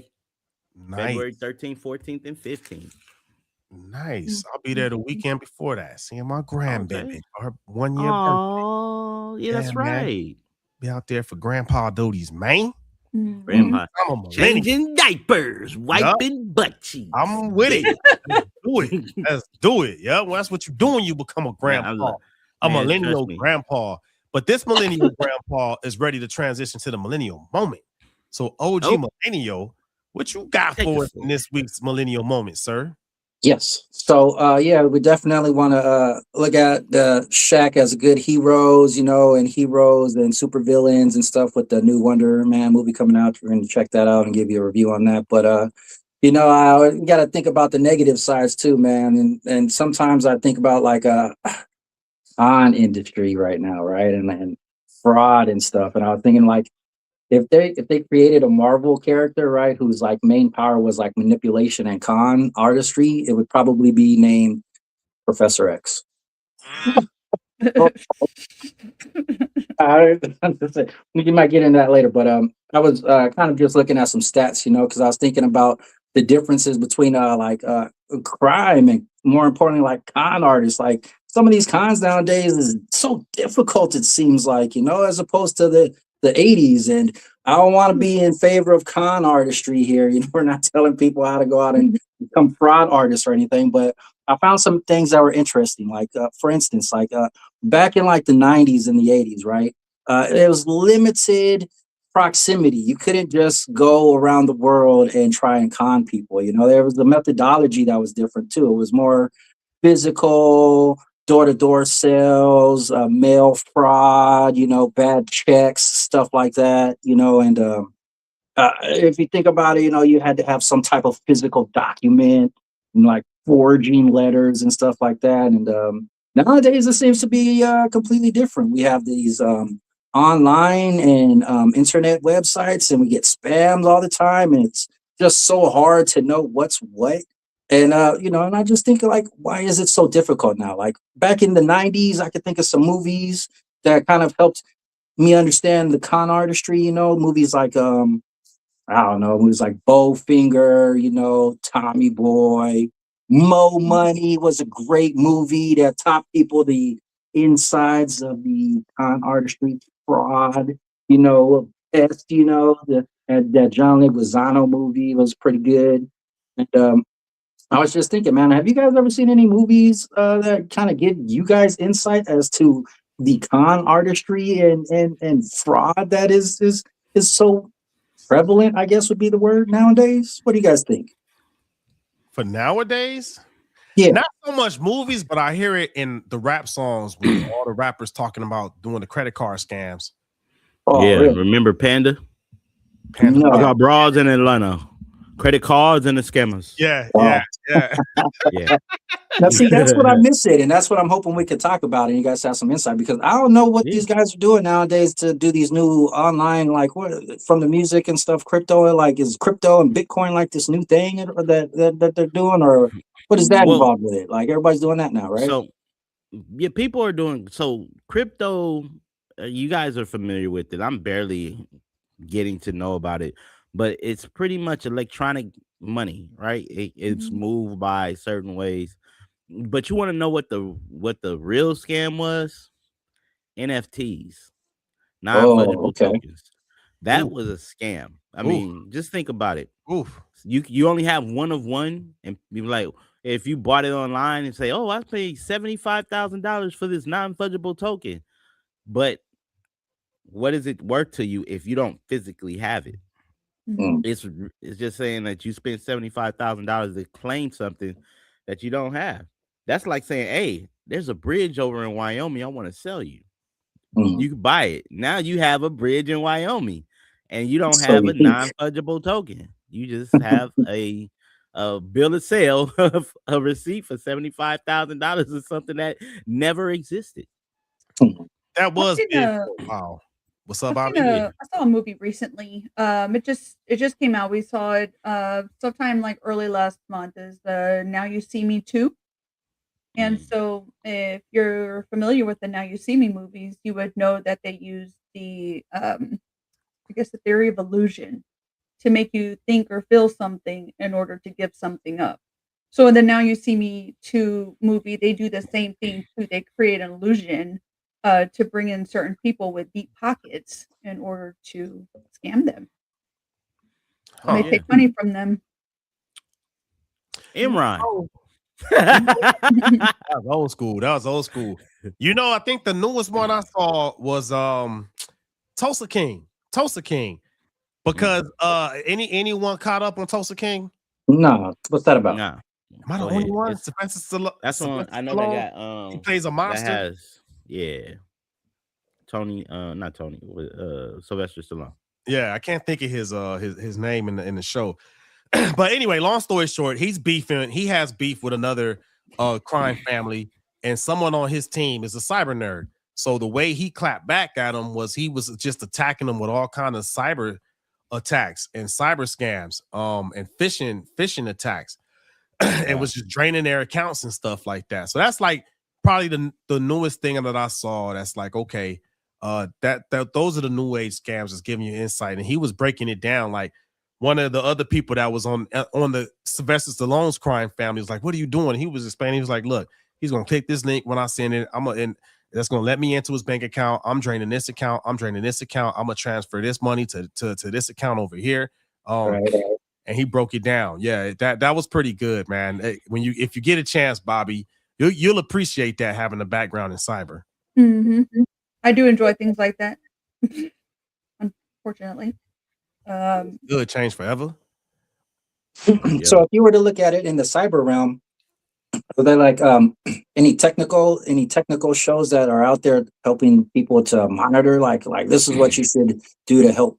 February 13th, 14th, and 15th. Nice. I'll be there the weekend before that, seeing my grandbaby. Her 1 year birthday. Oh, yeah, that's man. right. Be out there for Grandpa Doty's, man. Grandpa. I'm a millennial. Changing diapers, wiping butt cheeks. I'm with it. Let's do it. Let's do it. Yeah, well, that's what you're doing. You become a grandpa, a millennial grandpa. But this millennial grandpa is ready to transition to the millennial moment. So, OG millennial, what you got for us in this week's millennial moment, sir? Yes. So, yeah, we definitely want to look at Shaq as good heroes, and heroes and supervillains and stuff with the new Wonder Man movie coming out. We're going to check that out and give you a review on that. But, I got to think about the negative sides too, man. And sometimes I think about like con industry right now, right? And fraud and stuff. And I was thinking like, if they created a Marvel character, right, whose like main power was like manipulation and con artistry, it would probably be named Professor X. You might get into that later, but I was kind of just looking at some stats, because I was thinking about the differences between crime and more importantly like con artists. Like some of these cons nowadays is so difficult, it seems like, as opposed to the 80s. And I don't want to be in favor of con artistry here. We're not telling people how to go out and become fraud artists or anything, but I found some things that were interesting. Like, for instance, like back in like the 90s and the 80s, right? It was limited proximity. You couldn't just go around the world and try and con people. There was the methodology that was different too. It was more physical, door-to-door sales, mail fraud, bad checks, stuff like that, and if you think about it, you had to have some type of physical document, like forging letters and stuff like that. And nowadays it seems to be completely different. We have these online and internet websites, and we get spams all the time, and it's just so hard to know what's what. And and I just think like, why is it so difficult now? Like back in the 90s, I could think of some movies that kind of helped me understand the con artistry, movies like I don't know, movies like Bowfinger, Tommy Boy, Mo Money was a great movie that taught people the insides of the con artistry fraud, Pest, that John Leguizamo movie was pretty good. And I was just thinking, man, have you guys ever seen any movies that kind of give you guys insight as to the con artistry and fraud that is so prevalent, I guess would be the word nowadays? What do you guys think? For nowadays? Yeah. Not so much movies, but I hear it in the rap songs with all the rappers talking about doing the credit card scams. Oh, yeah, really? Remember Panda? Panda. No. I got bras in Atlanta. Credit cards and the scammers. Yeah. Yeah. Now, see, that's what I miss it, and that's what I'm hoping we could talk about, and you guys have some insight, because I don't know what these guys are doing nowadays to do these new online, like what from the music and stuff, crypto. Like, is crypto and Bitcoin like this new thing that they're doing, or what is that involved with it? Like everybody's doing that now, right? So, yeah, people are doing crypto. You guys are familiar with it. I'm barely getting to know about it. But it's pretty much electronic money, right? It's moved by certain ways. But you want to know what the real scam was? NFTs, non-fungible tokens. That was a scam. I mean, just think about it. You only have one of one, and you're like, if you bought it online and say, "Oh, I paid $75,000 for this non-fungible token," but what is it worth to you if you don't physically have it? It's just saying that you spent $75,000 to claim something that you don't have. That's like saying, "Hey, there's a bridge over in Wyoming. I want to sell you." You can buy it. Now you have a bridge in Wyoming, and you don't have a non-fungible token. You just have a bill of sale of a receipt for $75,000 or something that never existed. That was big. Wow. What's up, Bobby? I saw a movie recently. It just came out. We saw it sometime like early last month. Is the Now You See Me 2? And so if you're familiar with the Now You See Me movies, you would know that they use the, I guess, the theory of illusion to make you think or feel something in order to give something up. So in the Now You See Me 2 movie, they do the same thing too. They create an illusion to bring in certain people with deep pockets in order to scam them. And they take money from them. Imran. That was old school. That was old school. You know, I think the newest one I saw was Tulsa King. Tulsa King. Because anyone caught up on Tulsa King? No, what's that about? Nah. Am I the only one? That's one I know they got. He plays a monster. Tony, not Tony, Sylvester Stallone. Yeah, I can't think of his name in the show. But anyway, long story short, he's beefing. He has beef with another crime family, and someone on his team is a cyber nerd. So the way he clapped back at him was he was just attacking them with all kind of cyber attacks and cyber scams, and phishing attacks. It was just draining their accounts and stuff like that. So that's like probably the newest thing that I saw. That's like, okay, that those are the new age scams that's giving you insight. And he was breaking it down. Like one of the other people that was on the Sylvester Stallone's crime family was like, "What are you doing?" He was explaining. He was like, "Look, he's gonna click this link when I send it. And that's gonna let me into his bank account. I'm draining this account. I'm draining this account. I'm gonna transfer this money to this account over here." And he broke it down. Yeah, that was pretty good, man. If you get a chance, Bobby, you'll appreciate that, having a background in cyber. Mm-hmm. I do enjoy things like that. Unfortunately, good change forever. So if you were to look at it in the cyber realm, are there like any technical shows that are out there helping people to monitor, like this is what you should do to help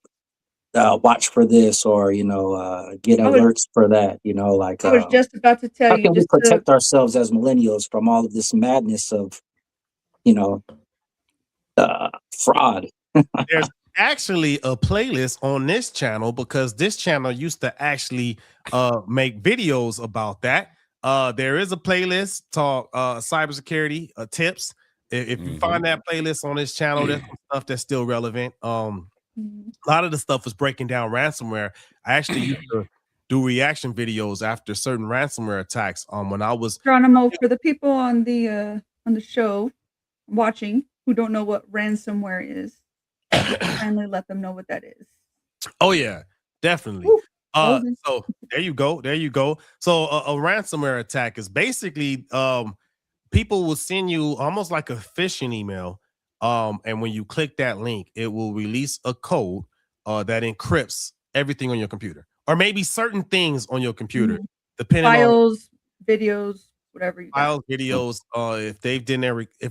watch for this, or get alerts for that? Like I was just about to tell how you, can we just protect ourselves as millennials from all of this madness of fraud? There's actually a playlist on this channel, because this channel used to actually make videos about that. There is a playlist called cybersecurity tips. If you find that playlist on this channel, there's some stuff that's still relevant. A lot of the stuff was breaking down ransomware. I actually used to do reaction videos after certain ransomware attacks. When I was Geronimo, for the people on the show watching who don't know what ransomware is, kindly let them know what that is. Oh yeah, definitely. So there you go. So a ransomware attack is basically people will send you almost like a phishing email. And when you click that link, it will release a code that encrypts everything on your computer, or maybe certain things on your computer, depending files, videos, whatever you files, videos. If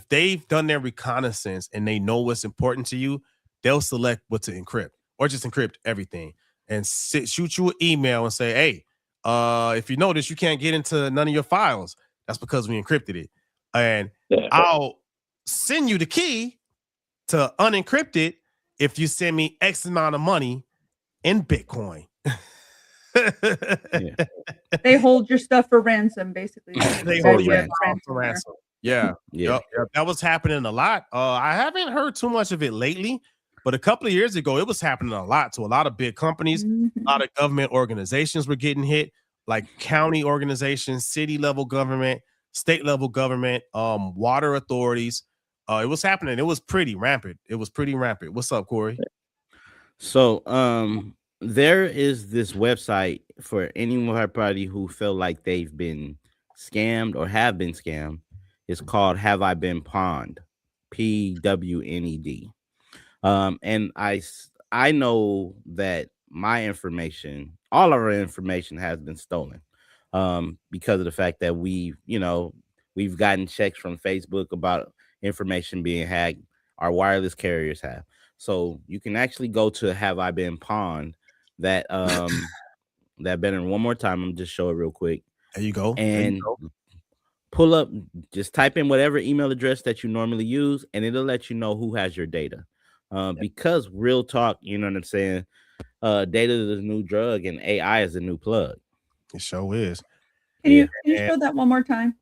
they've done their reconnaissance and they know what's important to you, they'll select what to encrypt, or just encrypt everything and shoot you an email and say, "Hey, if you notice you can't get into none of your files, that's because we encrypted it, and I'll send you the key to unencrypt it if you send me X amount of money in Bitcoin." They hold your stuff for ransom, basically. They hold your stuff for ransom. Yeah. Yep. That was happening a lot. I haven't heard too much of it lately, but a couple of years ago, it was happening a lot to a lot of big companies. A lot of government organizations were getting hit, like county organizations, city level government, state level government, water authorities. It was happening. It was pretty rampant. What's up, Corey? So there is this website for anybody who feel like they've been scammed or have been scammed. It's called Have I Been Pawned? PWNED. And I know that my information, all of our information, has been stolen because of the fact that we've gotten checks from Facebook about information being hacked. Our wireless carriers have. So you can actually go to Have I Been Pawned? That that banner one more time. I'm just show it real quick. There you go. And pull up, just type in whatever email address that you normally use, and it'll let you know who has your data. Because real talk, you know what I'm saying? Data is a new drug and AI is a new plug. It sure is. Can you show that one more time?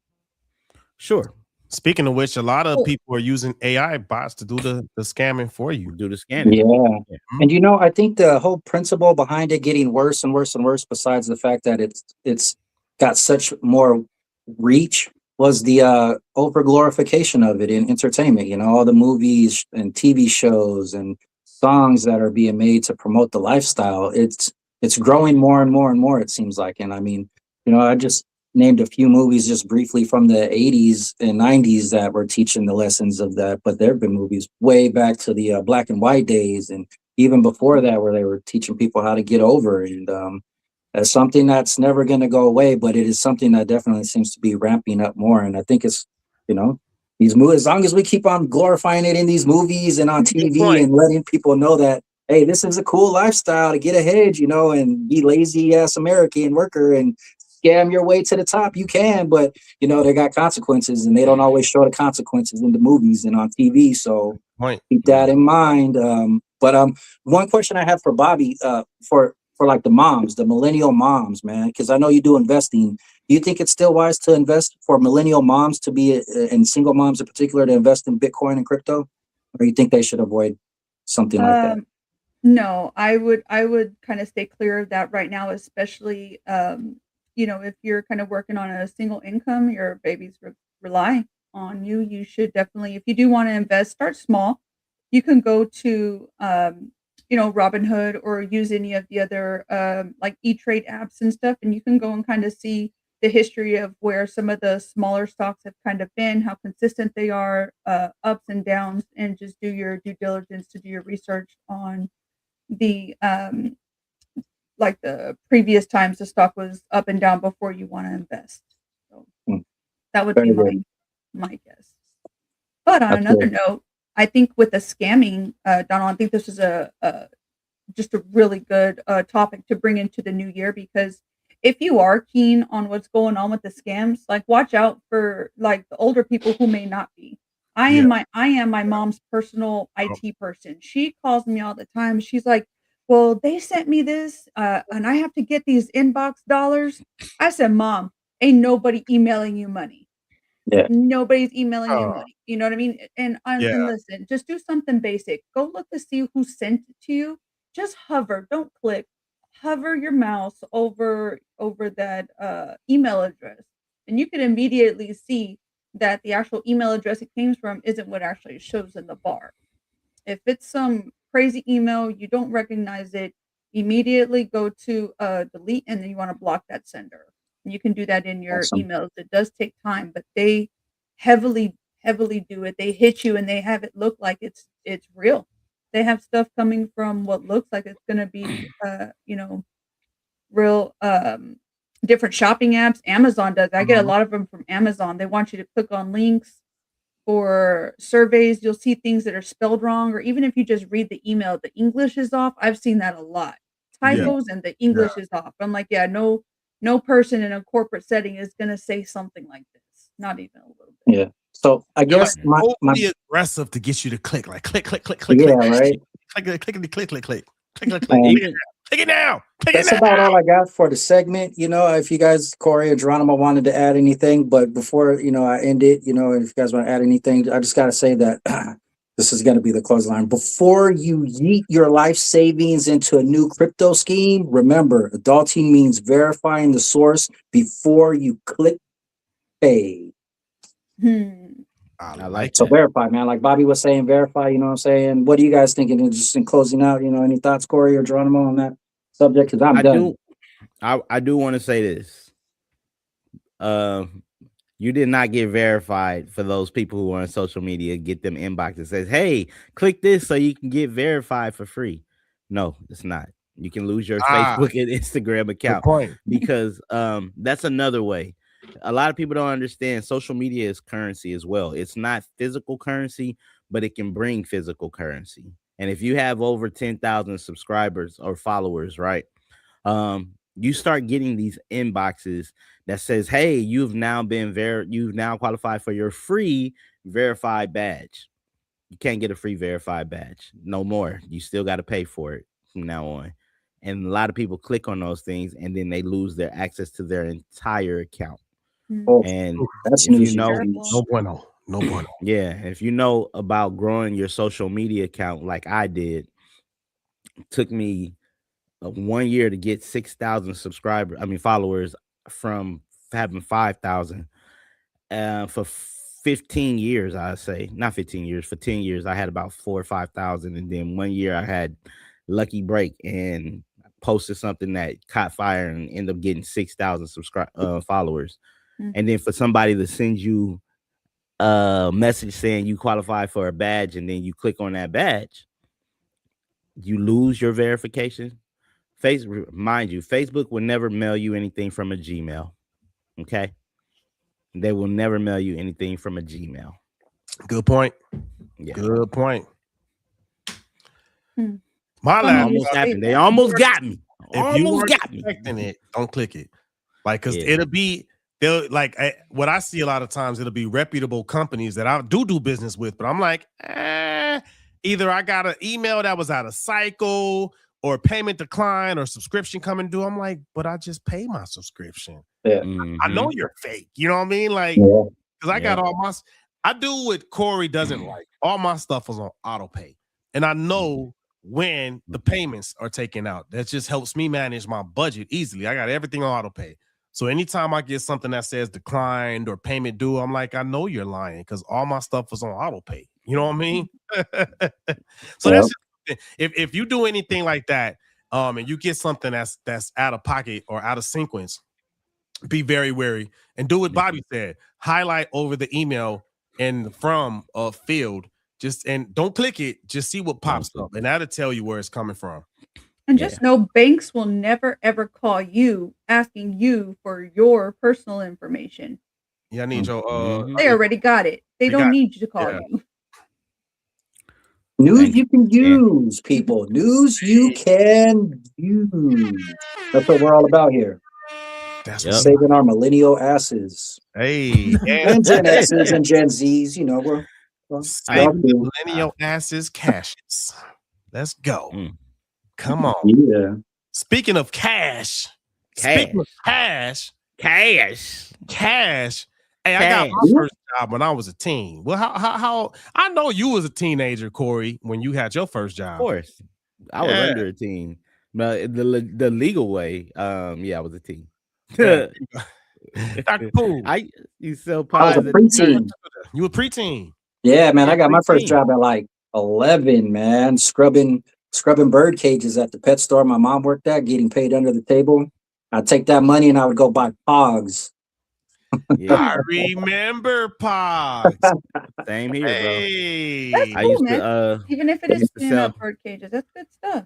Sure. Speaking of which, a lot of people are using AI bots to do the scamming for you. Do the scanning. Yeah. And you know, I think the whole principle behind it getting worse and worse and worse, besides the fact that it's got such more reach, was the over glorification of it in entertainment. You know, all the movies and TV shows and songs that are being made to promote the lifestyle. It's growing more and more and more, it seems like. And I mean, you know, I just named a few movies just briefly from the 80s and 90s that were teaching the lessons of that, but there have been movies way back to the black and white days and even before that where they were teaching people how to get over. And that's something that's never going to go away, but it is something that definitely seems to be ramping up more. And I think it's, you know, these movies, as long as we keep on glorifying it in these movies and on TV and letting people know that, hey, this is a cool lifestyle to get ahead, you know, and be lazy ass American worker and scam your way to the top, you can, but you know they got consequences, and they don't always show the consequences in the movies and on TV. So keep that in mind. But one question I have for Bobby, for like the moms, the millennial moms, man, because I know you do investing. Do you think it's still wise to invest for millennial moms to be, and single moms in particular, to invest in Bitcoin and crypto, or you think they should avoid something like that? No, I would kind of stay clear of that right now, especially you know, if you're kind of working on a single income, your babies rely on you. You should definitely, if you do want to invest, start small. You can go to, you know, Robinhood or use any of the other like E-Trade apps and stuff, and you can go and kind of see the history of where some of the smaller stocks have kind of been, how consistent they are, ups and downs, and just do your due diligence to do your research on the like the previous times the stock was up and down before you want to invest. So that would be my guess. But on another note, I think with the scamming, Donald, I think this is just a really good topic to bring into the new year, because if you are keen on what's going on with the scams, like watch out for like the older people who may not be. I am my mom's personal IT person. She calls me all the time. She's like, well, they sent me this, and I have to get these inbox dollars. I said, Mom, ain't nobody emailing you money. Yeah. Nobody's emailing you money. You know what I mean? And listen, just do something basic. Go look to see who sent it to you. Just hover, don't click. Hover your mouse over that email address, and you can immediately see that the actual email address it came from isn't what actually shows in the bar. If it's some crazy email, you don't recognize it, immediately go to delete, and then you want to block that sender. And you can do that in your emails. It does take time, but they heavily do it. They hit you and they have it look like it's real. They have stuff coming from what looks like it's going to be you know, real different shopping apps. Amazon does. I get a lot of them from Amazon. They want you to click on links or surveys. You'll see things that are spelled wrong, or even if you just read the email, the English is off. I've seen that a lot. Typos and the English is off. I'm like, yeah, no person in a corporate setting is going to say something like this. Not even a little bit. Yeah. So I guess my aggressive to get you to click, like click. Yeah, right. Click it now. That's about all I got for the segment. You know, if you guys, Corey or Geronimo, wanted to add anything, but before, you know, I end it, you know, if you guys want to add anything, I just got to say that this is going to be the clothesline. Before you yeet your life savings into a new crypto scheme, remember, adulting means verifying the source before you click pay. I like so that. Verify, man. Like Bobby was saying, verify. You know what I'm saying? What are you guys thinking? And just in closing out, you know, any thoughts, Corey or Geronimo, on that subject? Because I'm done. I do want to say this. You did not get verified for those people who are on social media. Get them inbox that says, "Hey, click this so you can get verified for free." No, it's not. You can lose your Facebook and Instagram account because that's another way. A lot of people don't understand social media is currency as well. It's not physical currency, but it can bring physical currency. And if you have over 10,000 subscribers or followers, right? You start getting these inboxes that says, "Hey, you've now qualified for your free verified badge." You can't get a free verified badge no more. You still got to pay for it from now on. And a lot of people click on those things and then they lose their access to their entire account. Oh, And that's if you news. know, No bueno. No bueno. yeah, if you know about growing your social media account like I did, it took me 1 year to get 6,000 followers from having 5,000. For 15 years, I say, not 15 years, for 10 years, I had about 4 or 5,000. And then 1 year I had lucky break and posted something that caught fire and ended up getting 6,000 followers. And then for somebody to send you a message saying you qualify for a badge, and then you click on that badge, you lose your verification. Mind you, Facebook will never mail you anything from a Gmail. Okay. They will never mail you anything from a Gmail. Good point. Yeah. Good point. Hmm. My Funny last you Almost say happened. that. They almost got me. If you Almost weren't got me. expecting it, don't click it. Like, cause Yeah. it'll be they'll like what I see a lot of times. It'll be reputable companies that I do business with, but I'm like, either I got an email that was out of cycle, or payment decline, or subscription coming due. I'm like, but I just pay my subscription. Yeah. I know you're fake. You know what I mean? Like, Yeah. because I got all my, I do what Corey doesn't like. All my stuff is on auto pay, and I know when the payments are taken out. That just helps me manage my budget easily. I got everything on auto pay. So anytime I get something that says declined or payment due, I'm like, I know you're lying because all my stuff was on auto pay. You know what I mean? So that's just, if you do anything like that, and you get something that's out of pocket or out of sequence, be very wary and do what Bobby said. Highlight over the email and from a field. And don't click it. Just see what pops up, and that'll tell you where it's coming from. And just know banks will never ever call you asking you for your personal information. Yeah, I need your they already got it. They don't need you to call you. News you can use, people. News you can use. That's what we're all about here. That's saving our millennial asses. Hey, and Gen X's and Gen Z's, you know, we're saving the millennial asses cashes. Let's go. Come on. Yeah. Speaking of cash. Hey, I got my first job when I was a teen. Well, how I know you was a teenager, Corey, when you had your first job. Of course. I was under a teen. But the legal way, I was a teen. Dr. Poole. You sell I was a preteen. You were preteen. Yeah, man. I got my first job at like 11, man. Scrubbing bird cages at the pet store my mom worked at, getting paid under the table. I'd take that money and I would go buy Pogs. I remember Pogs. Same here, bro. That's cool, man. Even if it is cleaning up bird cages, that's good stuff.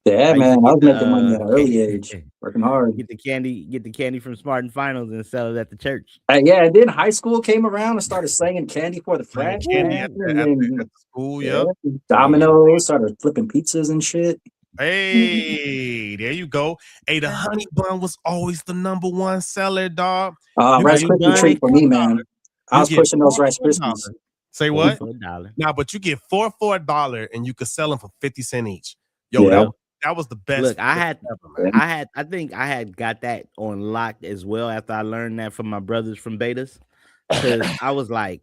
Yeah, man. I was making money at an early age, working hard. Get the candy from Smart and Finals and sell it at the church. Yeah, and then high school came around and started slinging candy for the frat. Candy at the school, Domino's, started flipping pizzas and shit. Hey, there you go. Hey, the honey bun was always the number one seller, dog. Rice Krispie treat for me, man. I was pushing those Rice Krispies. Say what? Nah, but you get four for $1 and you could sell them for 50 cents each. Yo, that was the best. Look, I think I had got that on lock as well after I learned that from my brothers from Betas. Because I was like,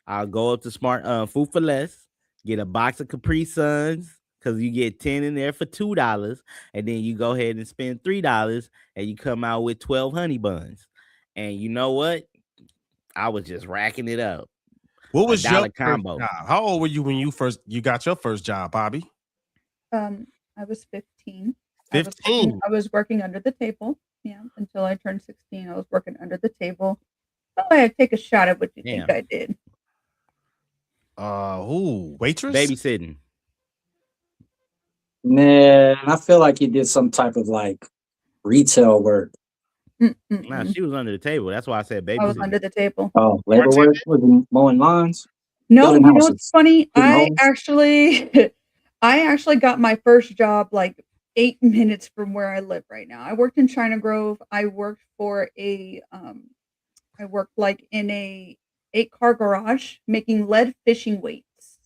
I'll go up to Smart Food for Less, get a box of Capri Suns, because you get 10 in there for $2, and then you go ahead and spend $3, and you come out with 12 honey buns. And you know what? I was just racking it up. What was your combo? Job? How old were you when you got your first job, Bobby? I was 15. 15. I was working under the table. Yeah, until I turned 16, I was working under the table. Oh, I take a shot at what you think I did. Waitress? Babysitting. Nah, I feel like you did some type of like retail work. Nah, she was under the table. That's why I said babysitting. I was under the table. Oh, labor work? Was it mowing lawns? No, you know what's funny? I actually got my first job like 8 minutes from where I live right now. I worked in China Grove. I worked for in a 8-car garage making lead fishing weights.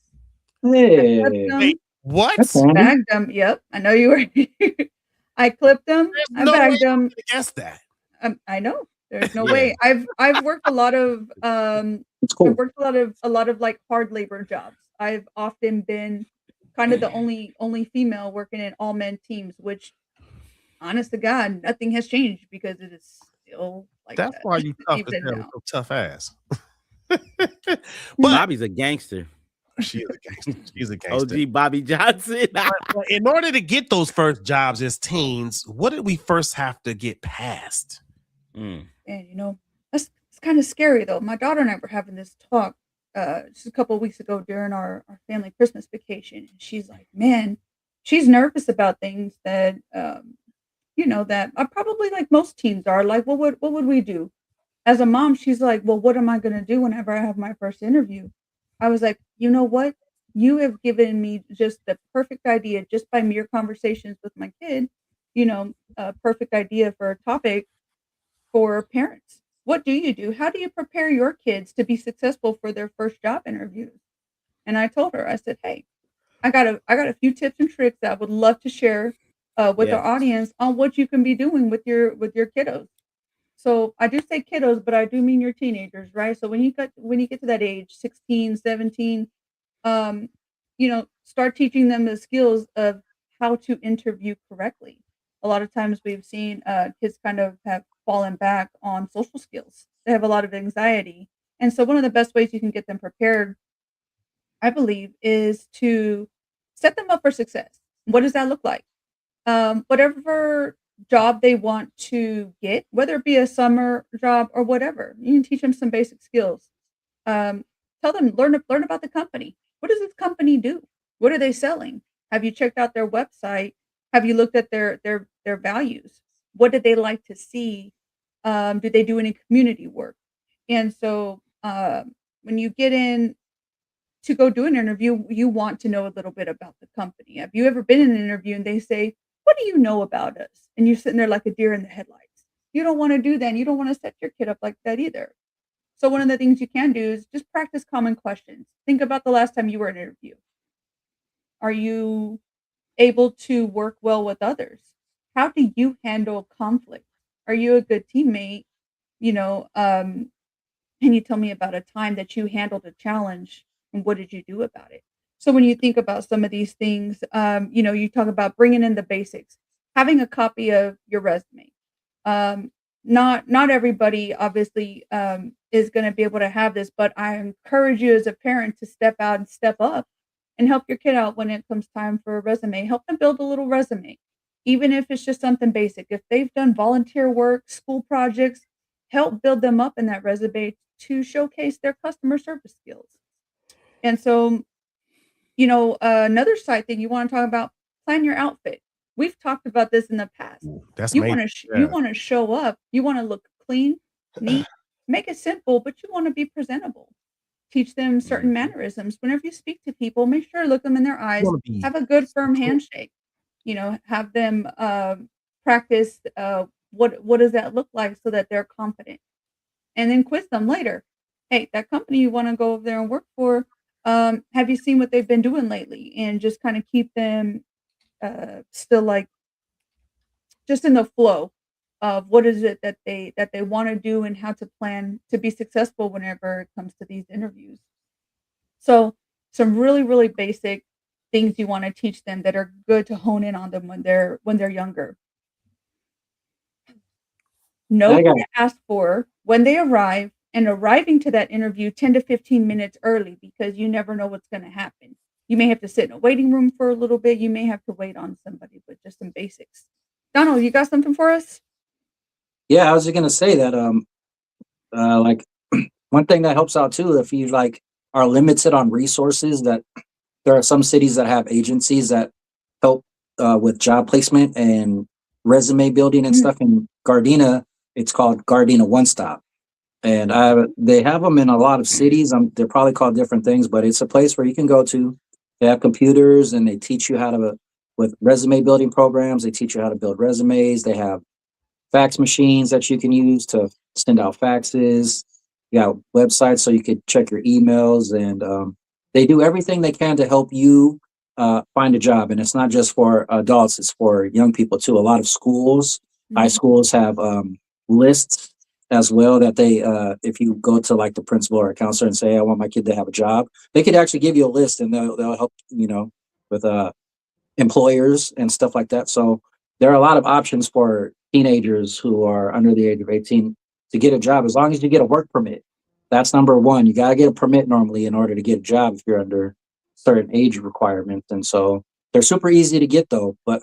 Hey, wait, what? Bagged them. Yep, I know you were. I clipped them. I bagged them. Guess that. I know. There's no Yeah. way. I've worked a lot of It's cool. I've worked a lot of like hard labor jobs. I've often been kind of the only female working in all men teams, which honest to God, nothing has changed because it is still like That's that why you tough as even hell with now. your tough ass. But Bobby's a gangster. she is a gangster. She's a gangster. OG Bobby Johnson. But in order to get those first jobs as teens, what did we first have to get past? Mm. And it's kind of scary though. My daughter and I were having this talk just a couple of weeks ago during our family Christmas vacation. And she's like, man, she's nervous about things that that I probably like most teens are. Like, what would we do? As a mom, she's like, well, what am I gonna do whenever I have my first interview? I was like, you know what? You have given me just the perfect idea just by mere conversations with my kid, a perfect idea for a topic for parents. What do you do? How do you prepare your kids to be successful for their first job interviews? And I told her, I said, hey, I got a few tips and tricks that I would love to share with our Yes. audience on what you can be doing with your kiddos. So I do say kiddos, but I do mean your teenagers, right? So when you get to that age, 16, 17, um, start teaching them the skills of how to interview correctly. A lot of times we've seen kids kind of have fallen back on social skills. They have a lot of anxiety. And so one of the best ways you can get them prepared, I believe, is to set them up for success. What does that look like? Whatever job they want to get, whether it be a summer job or whatever, you can teach them some basic skills. Tell them learn about the company. What does this company do? What are they selling? Have you checked out their website? Have you looked at their values? What do they like to see? Do they do any community work? And so when you get in to go do an interview, you want to know a little bit about the company. Have you ever been in an interview and they say, what do you know about us? And you're sitting there like a deer in the headlights. You don't want to do that. And you don't want to set your kid up like that either. So one of the things you can do is just practice common questions. Think about the last time you were in an interview. Are you able to work well with others? How do you handle conflict? Are you a good teammate? Can you tell me about a time that you handled a challenge and what did you do about it? So when you think about some of these things, you talk about bringing in the basics, having a copy of your resume. Not everybody obviously is going to be able to have this, but I encourage you as a parent to step out and step up and help your kid out when it comes time for a resume. Help them build a little resume, even if it's just something basic. If they've done volunteer work, school projects, help build them up in that resume to showcase their customer service skills. And so, another side thing you want to talk about, plan your outfit. We've talked about this in the past. That's You major. want to you want to show up. You want to look clean, neat. Make it simple, but you want to be presentable. Teach them certain mannerisms. Whenever you speak to people, make sure to look them in their eyes. Have a good firm handshake. Have them practice what does that look like so that they're confident. And then quiz them later. Hey, that company you want to go over there and work for, have you seen what they've been doing lately? And just kind of keep them still like just in the flow of what is it that they want to do and how to plan to be successful whenever it comes to these interviews. So some really, really basic things you want to teach them that are good to hone in on them when they're younger. Know what to ask for when they arrive, and arriving to that interview 10 to 15 minutes early, because you never know what's going to happen. You may have to sit in a waiting room for a little bit. You may have to wait on somebody, but just some basics. Donald, you got something for us? Yeah, I was just gonna say that like one thing that helps out too, if you like are limited on resources, that there are some cities that have agencies that help with job placement and resume building and stuff. In Gardena, it's called Gardena One Stop, and they have them in a lot of cities. They're probably called different things, but it's a place where you can go to. They have computers and they teach you how to, with resume building programs, they teach you how to build resumes. They have fax machines that you can use to send out faxes. You got websites so you could check your emails, and they do everything they can to help you find a job. And it's not just for adults, it's for young people too. A lot of schools, high schools have lists as well that they if you go to like the principal or a counselor and say, I want my kid to have a job, they could actually give you a list and they'll help, with employers and stuff like that. So there are a lot of options for teenagers who are under the age of 18 to get a job, as long as you get a work permit. That's number one. You got to get a permit normally in order to get a job if you're under certain age requirements. And so they're super easy to get though. But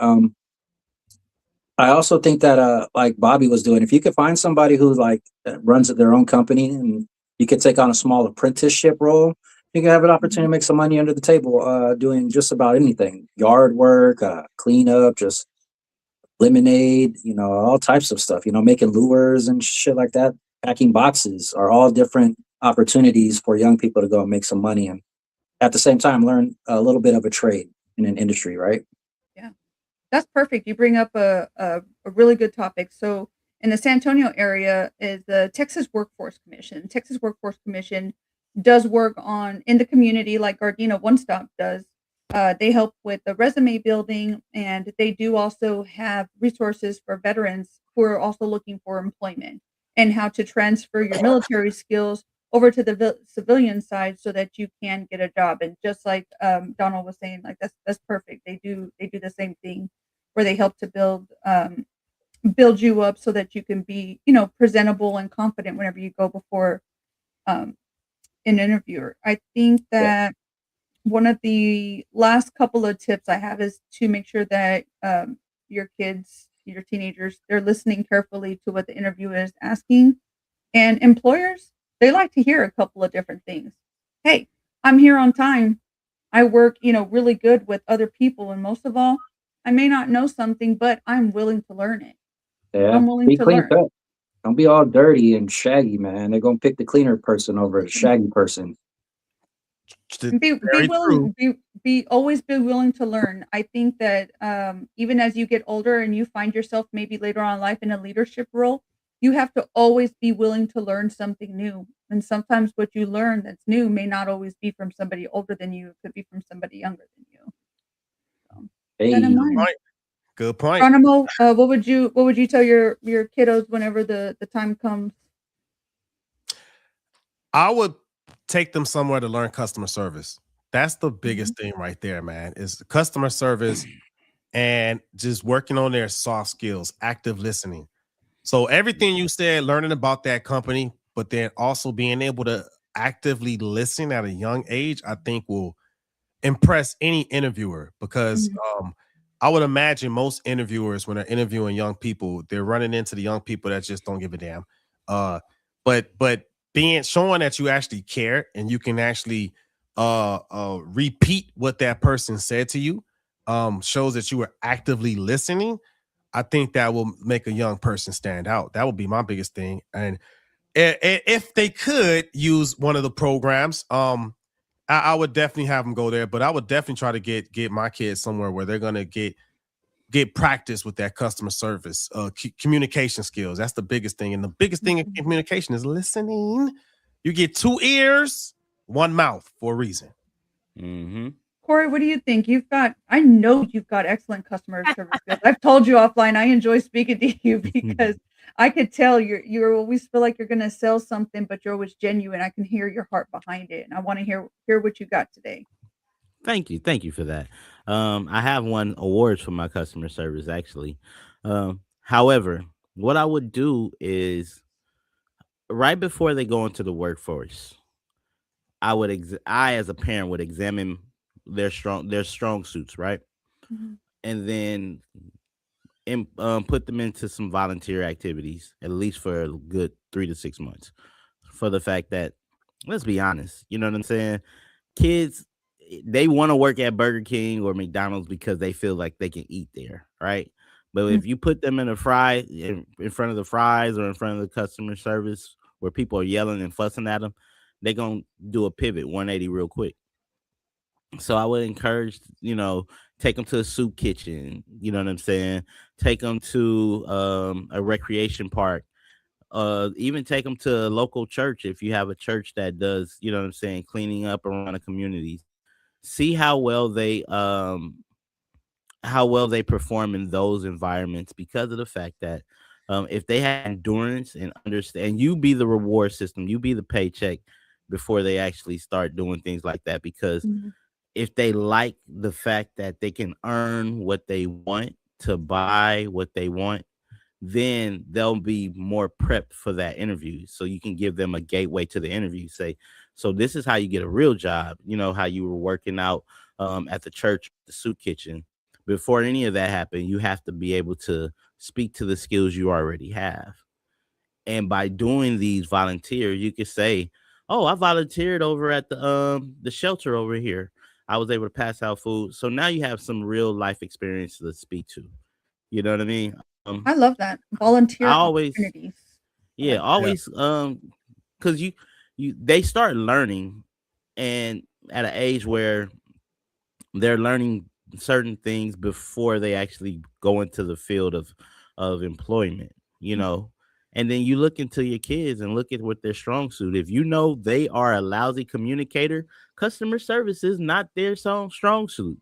I also think that like Bobby was doing, if you could find somebody who like runs their own company and you could take on a small apprenticeship role, you can have an opportunity to make some money under the table doing just about anything. Yard work, cleanup, just lemonade, all types of stuff, making lures and shit like that, packing boxes are all different opportunities for young people to go and make some money and at the same time learn a little bit of a trade in an industry, right? Yeah, that's perfect. You bring up a really good topic. So in the San Antonio area is the Texas Workforce Commission. Texas Workforce Commission does work in the community like Gardena One Stop does. They help with the resume building, and they do also have resources for veterans who are also looking for employment and how to transfer your military skills over to the civilian side so that you can get a job. And just like Donald was saying, like that's perfect. They do the same thing where they help to build you up so that you can be presentable and confident whenever you go before an interviewer. I think that one of the last couple of tips I have is to make sure that your kids, your teenagers, they're listening carefully to what the interviewer is asking. And employers, they like to hear a couple of different things. Hey, I'm here on time. I work, really good with other people. And most of all, I may not know something, but I'm willing to learn it. Yeah, I'm willing be to clean learn. cut. Don't be all dirty and shaggy, man. They're gonna pick the cleaner person over the shaggy person. Be willing, always be willing to learn. I think that even as you get older and you find yourself maybe later on in life in a leadership role, you have to always be willing to learn something new. And sometimes what you learn that's new may not always be from somebody older than you. It could be from somebody younger than you. So, Hey, that in mind. Good point. Geronimo, what would you tell your kiddos whenever the time comes? I would take them somewhere to learn customer service. That's the biggest thing right there, man, is the customer service and just working on their soft skills, active listening. So everything you said, learning about that company, but then also being able to actively listen at a young age, I think will impress any interviewer because I would imagine most interviewers, when they're interviewing young people, they're running into the young people that just don't give a damn. But showing that you actually care and you can actually repeat what that person said to you shows that you are actively listening. I think that will make a young person stand out. That would be my biggest thing. And if they could use one of the programs, I would definitely have them go there. But I would definitely try to get my kids somewhere where they're gonna get practice with that customer service, communication skills. That's the biggest thing. And the biggest thing in communication is listening. You get 2 ears, 1 mouth for a reason. Corey, what do you think? I know you've got excellent customer service skills. I've told you offline, I enjoy speaking to you because I could tell you always feel like you're going to sell something, but you're always genuine. I can hear your heart behind it. And I want to hear what you got today. Thank you for that. I have won awards for my customer service, actually. However, what I would do is right before they go into the workforce, I as a parent would examine their strong suits, right? And then put them into some volunteer activities, at least for a good 3 to 6 months, for the fact that, let's be honest, you know what I'm saying? Kids, they want to work at Burger King or McDonald's because they feel like they can eat there, right? But if you put them in a in front of the fries or in front of the customer service where people are yelling and fussing at them, they're going to do a pivot 180 real quick. So I would encourage, take them to a soup kitchen, you know what I'm saying? Take them to a recreation park, even take them to a local church if you have a church that does, you know what I'm saying, cleaning up around the communities. See how well they perform in those environments because of the fact that If they have endurance and understand, you be the reward system, you be the paycheck before they actually start doing things like that. Because Mhm. if they like the fact that they can earn what they want to buy what they want, then they'll be more prepped for that interview. So you can give them a gateway to the interview. Say, so this is how you get a real job. You know, how you were working out at the church, the soup kitchen. Before any of that happened, you have to be able to speak to the skills you already have. And by doing these volunteer, you could say, "Oh, I volunteered over at the shelter over here. I was able to pass out food." So now you have some real life experience to speak to. You know what I mean? I love that. I Volunteer always, opportunities. I yeah, like that. always, because you they start learning, and at an age where they're learning certain things before they actually go into the field of employment, you know. And then you look into your kids and look at what their strong suit. If you know they are a lousy communicator, customer service is not their strong suit.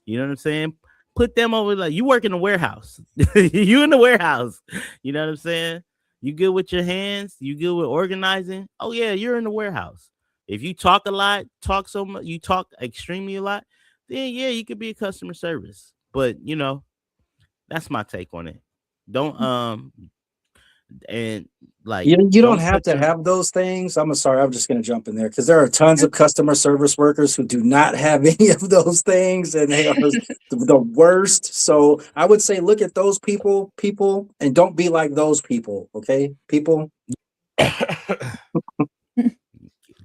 You know what I'm saying? Put them over, like, you work in the warehouse. You in the warehouse. You know what I'm saying? You good with your hands, you good with organizing. Oh yeah, you're in the warehouse. If you talk a lot, talk so much, you talk extremely a lot, then yeah, you could be a customer service. But you know, that's my take on it. Don't and like You don't don't have put to them. have those things. I'm sorry, I'm just going to jump in there because there are tons of customer service workers who do not have any of those things, and they are the worst. So I would say, look at those people, and don't be like those people. Okay, people.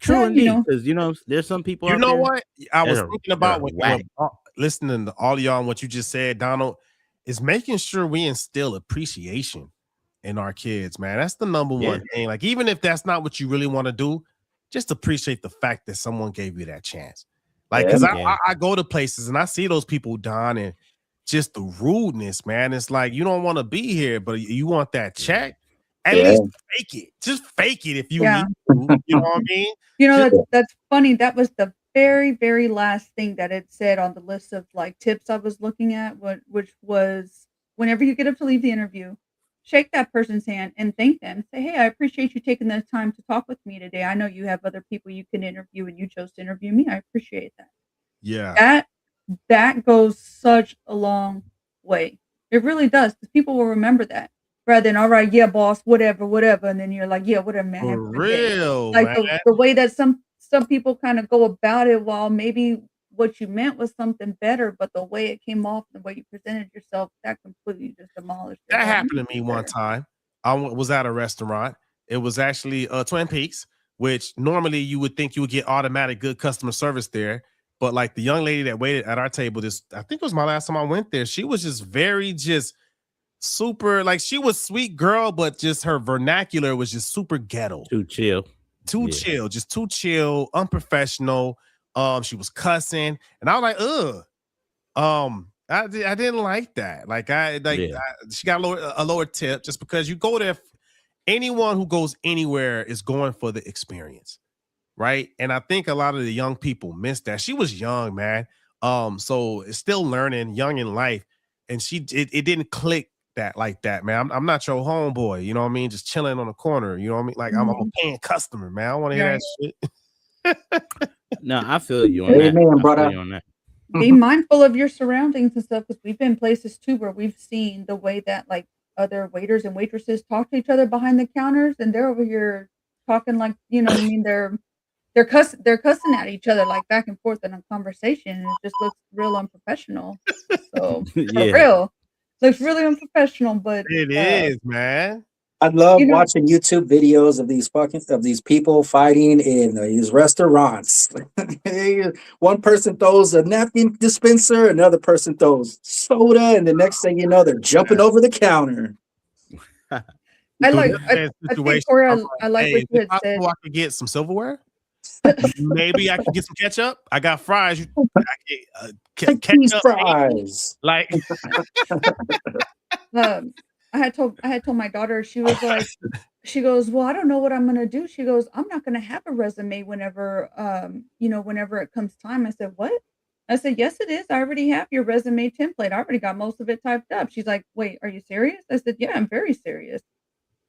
True Well, you indeed, know, because you know there's some people You out know there what? I that was are thinking they're about whack. listening to all of y'all and what you just said, Donald, is making sure we instill appreciation in our kids, man. That's the number Yeah, one thing. Like, even if that's not what you really want to do, just appreciate the fact that someone gave you that chance. Like, Yeah, because yeah, I go to places and I see those people, Don, and just the rudeness, man. It's like, you don't want to be here, but you want that yeah, check. At yeah. least fake it. Just fake it if you yeah. need to. You know what I mean? You know, Just that's funny. That was the very, very last thing that it said on the list of like tips I was looking at, which was whenever you get up to leave the interview, shake that person's hand and thank them. Say, "Hey, I appreciate you taking the time to talk with me today. I know you have other people you can interview and you chose to interview me. I appreciate that." yeah. That that goes such a long way. It really does, because people will remember that rather than, "All right, yeah, boss, whatever, whatever," and then you're like, "Yeah, whatever, man, For have a good day." real, Like, man. the way that some people kinda go about it, while maybe what you meant was something better, but the way it came off, the way you presented yourself, that completely just demolished it. That Well, you happened could to me do one better. time. Was at a restaurant. It was actually Twin Peaks, which normally you would think you would get automatic good customer service there. But like the young lady that waited at our table, this I think it was my last time I went there. She was just just super, like, she was sweet girl, but just her vernacular was just super ghetto, too chill. too Yeah, chill, just too chill, unprofessional. She was cussing, and I was like, ugh. I didn't like that. yeah, She got a lower tip just because you go there. Anyone who goes anywhere is going for the experience, right? And I think a lot of the young people miss that. She was young, man. So it's still learning, young in life, and it didn't click that like that, man. I'm not your homeboy, you know what I mean? Just chilling on the corner, you know what I mean? Like, I'm a Mhm. paying customer, man. I don't want to hear that Right. shit. no, I feel you on that. Amen, I feel brother. you on that. Be mindful of your surroundings and stuff, because 'cause we've been places too where we've seen the way that, like, other waiters and waitresses talk to each other behind the counters, and they're over here talking like, you know what I mean, they're cussing at each other, like, back and forth in a conversation, and it just looks real unprofessional. So, for Yeah, real, looks really unprofessional, but, It is, man. I love you know watching YouTube videos of these people fighting in these restaurants. One person throws a napkin dispenser, another person throws soda, and the next thing you know, they're jumping over the counter. I Through like this bad I think, situation, Corey, I'm I like, like hey, what is you it had said. possible I could get some silverware? Maybe I can get some ketchup. I got fries. Like these Ketchup, maybe? fries. Like, I had told my daughter, she was like, she goes, "Well, I don't know what I'm gonna do." She goes, "I'm not gonna have a resume whenever, you know, whenever it comes time." I said, "What?" I said, yes, it is. I already have your resume template. I already got most of it typed up. She's like, wait, are you serious? I said, yeah, I'm very serious.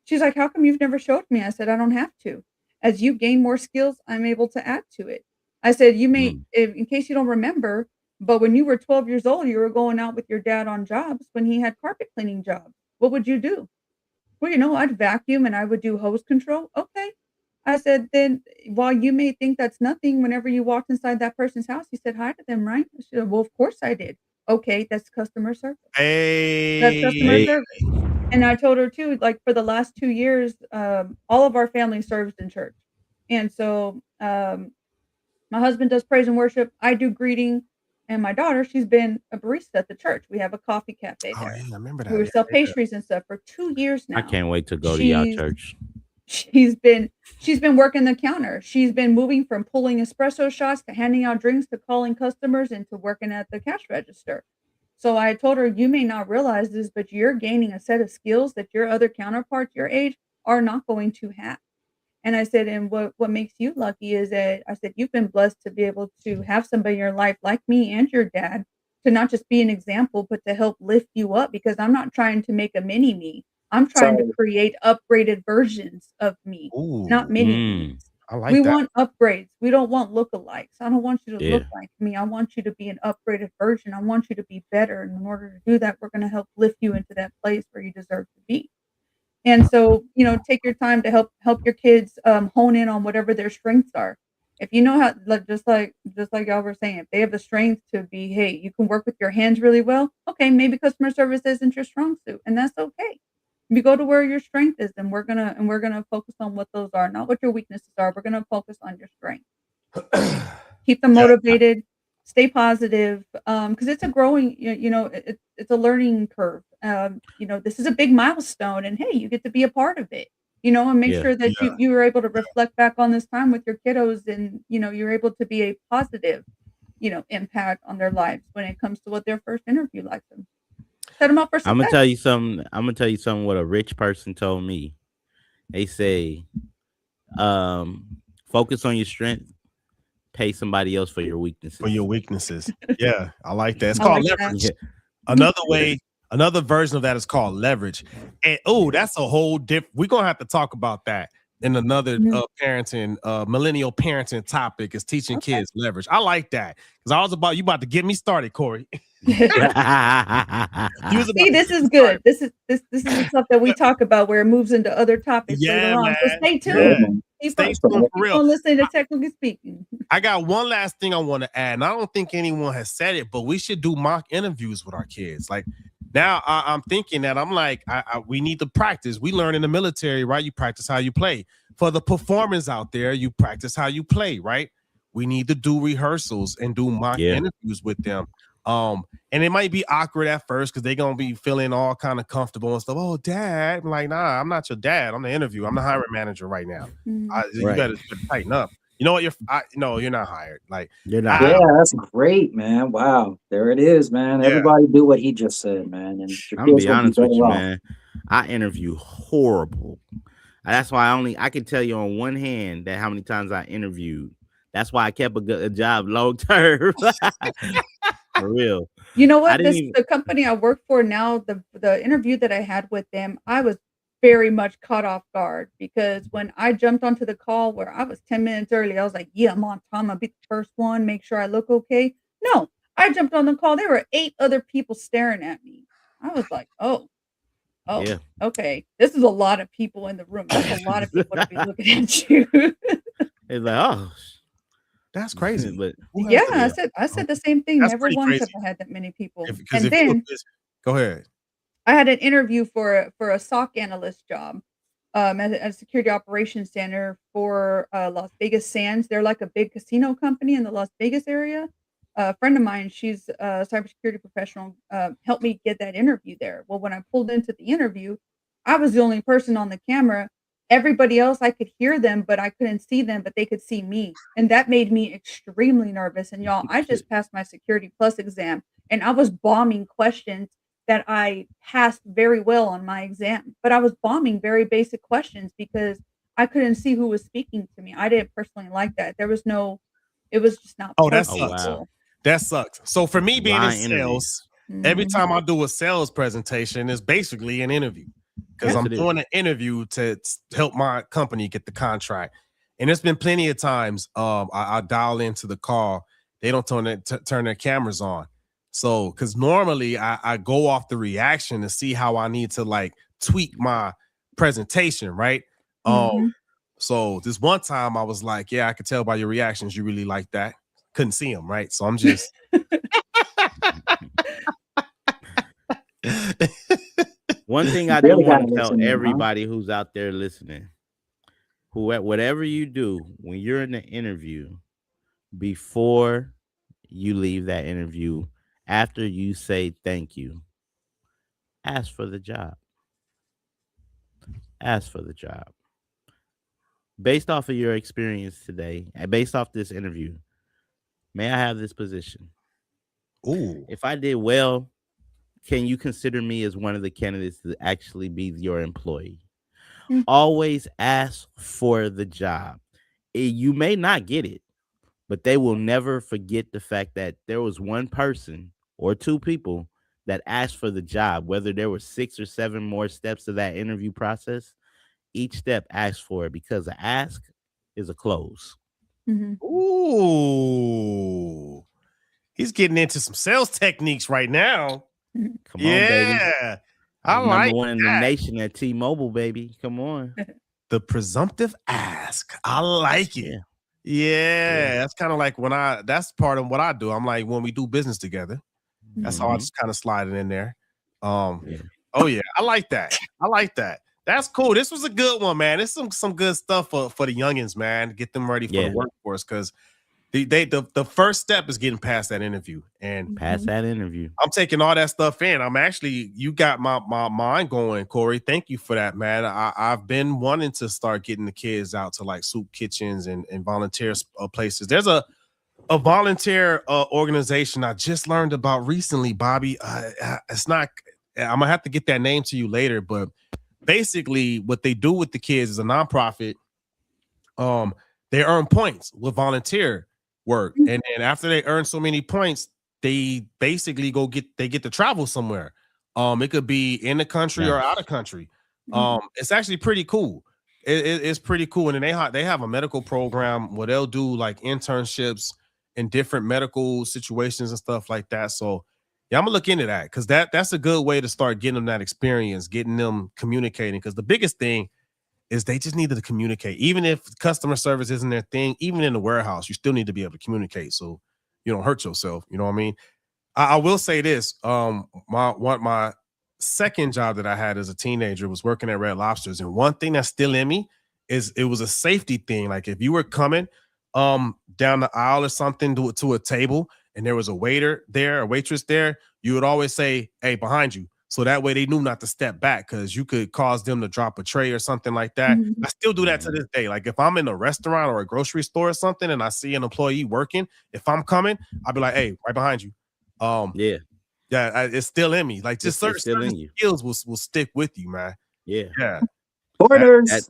She's like, how come you've never showed me? I said, I don't have to. As you gain more skills, I'm able to add to it. I said, you may, in case you don't remember, but when you were 12 years old, you were going out with your dad on jobs when he had carpet cleaning jobs. What would you do? Well, I'd vacuum and I would do hose control. Okay. I said, then while you may think that's nothing, whenever you walked inside that person's house, you said hi to them, right? She said, well, of course I did. Okay, that's customer service. That's customer service. And I told her too, like for the last 2 years, all of our family serves in church. And so my husband does praise and worship. I do greeting. And my daughter, she's been a barista at the church. We have a coffee cafe there. Oh, yeah, I remember that. We sell pastries and stuff for 2 years now. I can't wait to go to y'all church. She's been working the counter. She's been moving from pulling espresso shots to handing out drinks to calling customers and to working at the cash register. So I told her, you may not realize this, but you're gaining a set of skills that your other counterparts your age are not going to have. And I said, and what makes you lucky is that I said, you've been blessed to be able to have somebody in your life like me and your dad to not just be an example, but to help lift you up, because I'm not trying to make a mini me. I'm trying to create upgraded versions of me, not mini me's. I like we that. want upgrades. We don't want lookalikes. I don't want you to look like me. I want you to be an upgraded version. I want you to be better. And in order to do that, we're going to help lift you into that place where you deserve to be. And so, take your time to help your kids hone in on whatever their strengths are. If you know how, just like y'all were saying, if they have the strength to be, hey, you can work with your hands really well. Okay, maybe customer service isn't your strong suit, and that's okay. You go to where your strength is, and we're gonna focus on what those are, not what your weaknesses are. We're gonna focus on your strength. Keep them motivated, stay positive, because it's a growing, it's a learning curve. This is a big milestone, and hey, you get to be a part of it. And make sure that you were able to reflect back on this time with your kiddos, and you're able to be a positive, impact on their lives when it comes to what their first interview like them. Set them up for success. I'm gonna tell you something. What a rich person told me. They say, focus on your strength. Pay somebody else for your weaknesses. Yeah, I like that. It's called leverage. Another version of that is called leverage. And that's a whole different. We're gonna have to talk about that in another parenting, millennial parenting topic, is teaching kids leverage. I like that, because you about to get me started, Corey. See, this is good. This is the stuff that we talk about where it moves into other topics later on. So stay tuned. Stay tuned for real. Listening to Technically Speaking. I got one last thing I want to add, and I don't think anyone has said it, but we should do mock interviews with our kids. Like now, I'm thinking that we need to practice. We learn in the military, right? You practice how you play. For the performers out there, you practice how you play, right? We need to do rehearsals and do mock interviews with them. And it might be awkward at first because they're gonna be feeling all kind of comfortable and stuff. Oh, dad. I'm like, nah, I'm not your dad. I'm the interview. I'm the hiring manager right now. You better tighten up. You know what? You're not hired. Like, you're not. Yeah, that's great, man. Wow, there it is, man. Everybody do what he just said, man. And I'm gonna be honest with you, man. I interview horrible. That's why I can tell you on one hand that how many times I interviewed. That's why I kept a job long term. For real. You know what? The company I work for now, the interview that I had with them, I was very much caught off guard, because when I jumped onto the call where I was 10 minutes early, I was like, yeah, I'm on time. I'll be the first one, make sure I look okay. No, I jumped on the call. There were 8 other people staring at me. I was like, oh, yeah. Okay. This is a lot of people in the room. There's a lot of people to be looking at you. It's like, that's crazy. But I said the same thing. Never once have I had that many people. Go ahead. I had an interview for a SOC analyst job at a security operations center for Las Vegas Sands. They're like a big casino company in the Las Vegas area. A friend of mine, she's a cybersecurity professional, helped me get that interview there. Well, when I pulled into the interview, I was the only person on the camera. Everybody else, I could hear them, but I couldn't see them, but they could see me. And that made me extremely nervous. And y'all, I just passed my Security Plus exam, and I was bombing questions that I passed very well on my exam. But I was bombing very basic questions because I couldn't see who was speaking to me. I didn't personally like that. It was just not. Oh, that's wow. That sucks. So for me being in Blind sales, interviews. every time I do a sales presentation, it's basically an interview because Yes, I'm it is. doing an interview to help my company get the contract. And there's been plenty of times I dial into the call. They don't turn their cameras on. So because normally I go off the reaction to see how I need to like tweak my presentation, right? So this one time I was like, yeah, I could tell by your reactions you really like that. Couldn't see them, right? So I'm just One thing I do want to tell everybody who's out there listening, whatever you do when you're in the interview, before you leave that interview, after you say thank you, ask for the job. Ask for the job. Based off of your experience today, and based off this interview, may I have this position? Ooh. If I did well, can you consider me as one of the candidates to actually be your employee? Always ask for the job. You may not get it, but they will never forget the fact that there was one person or two people that asked for the job, whether there were 6 or 7 more steps of that interview process. Each step asks for it because an ask is a close. Ooh. He's getting into some sales techniques right now. Come on, baby. I like number one in the nation at T-Mobile, baby. Come on. The presumptive ask. I like it. Yeah. That's kind of like that's part of what I do. I'm like, when we do business together, that's how I just kind of slide it in there. Oh yeah. I like that. That's cool. This was a good one, man. It's some good stuff for the youngins, man. Get them ready for the workforce because the first step is getting past that interview and past that interview. I'm taking all that stuff in. You got my mind going, Corey. Thank you for that, man. I've been wanting to start getting the kids out to like soup kitchens and volunteer places. There's a volunteer organization I just learned about recently, Bobby. It's not. I'm gonna have to get that name to you later, but basically, what they do with the kids is a nonprofit. They earn points with volunteer work, and then after they earn so many points, they basically get to travel somewhere. It could be in the country or out of country. It's actually pretty cool. It's pretty cool, and then they have a medical program where they'll do like internships in different medical situations and stuff like that. So yeah, I'm gonna look into that because that's a good way to start getting them that experience, getting them communicating. Because the biggest thing is they just needed to communicate. Even if customer service isn't their thing, even in the warehouse, you still need to be able to communicate so you don't hurt yourself. You know what I mean? I will say this. My second job that I had as a teenager was working at Red Lobsters. And one thing that's still in me is it was a safety thing. Like if you were coming down the aisle or something to a table and there was a waiter there, a waitress there, you would always say, hey, behind you. So that way they knew not to step back because you could cause them to drop a tray or something like that. I still do that to this day. Like if I'm in a restaurant or a grocery store or something and I see an employee working, if I'm coming, I'll be like, hey, right behind you. It's still in me. Like just certain skills will stick with you, man. Yeah. Orders.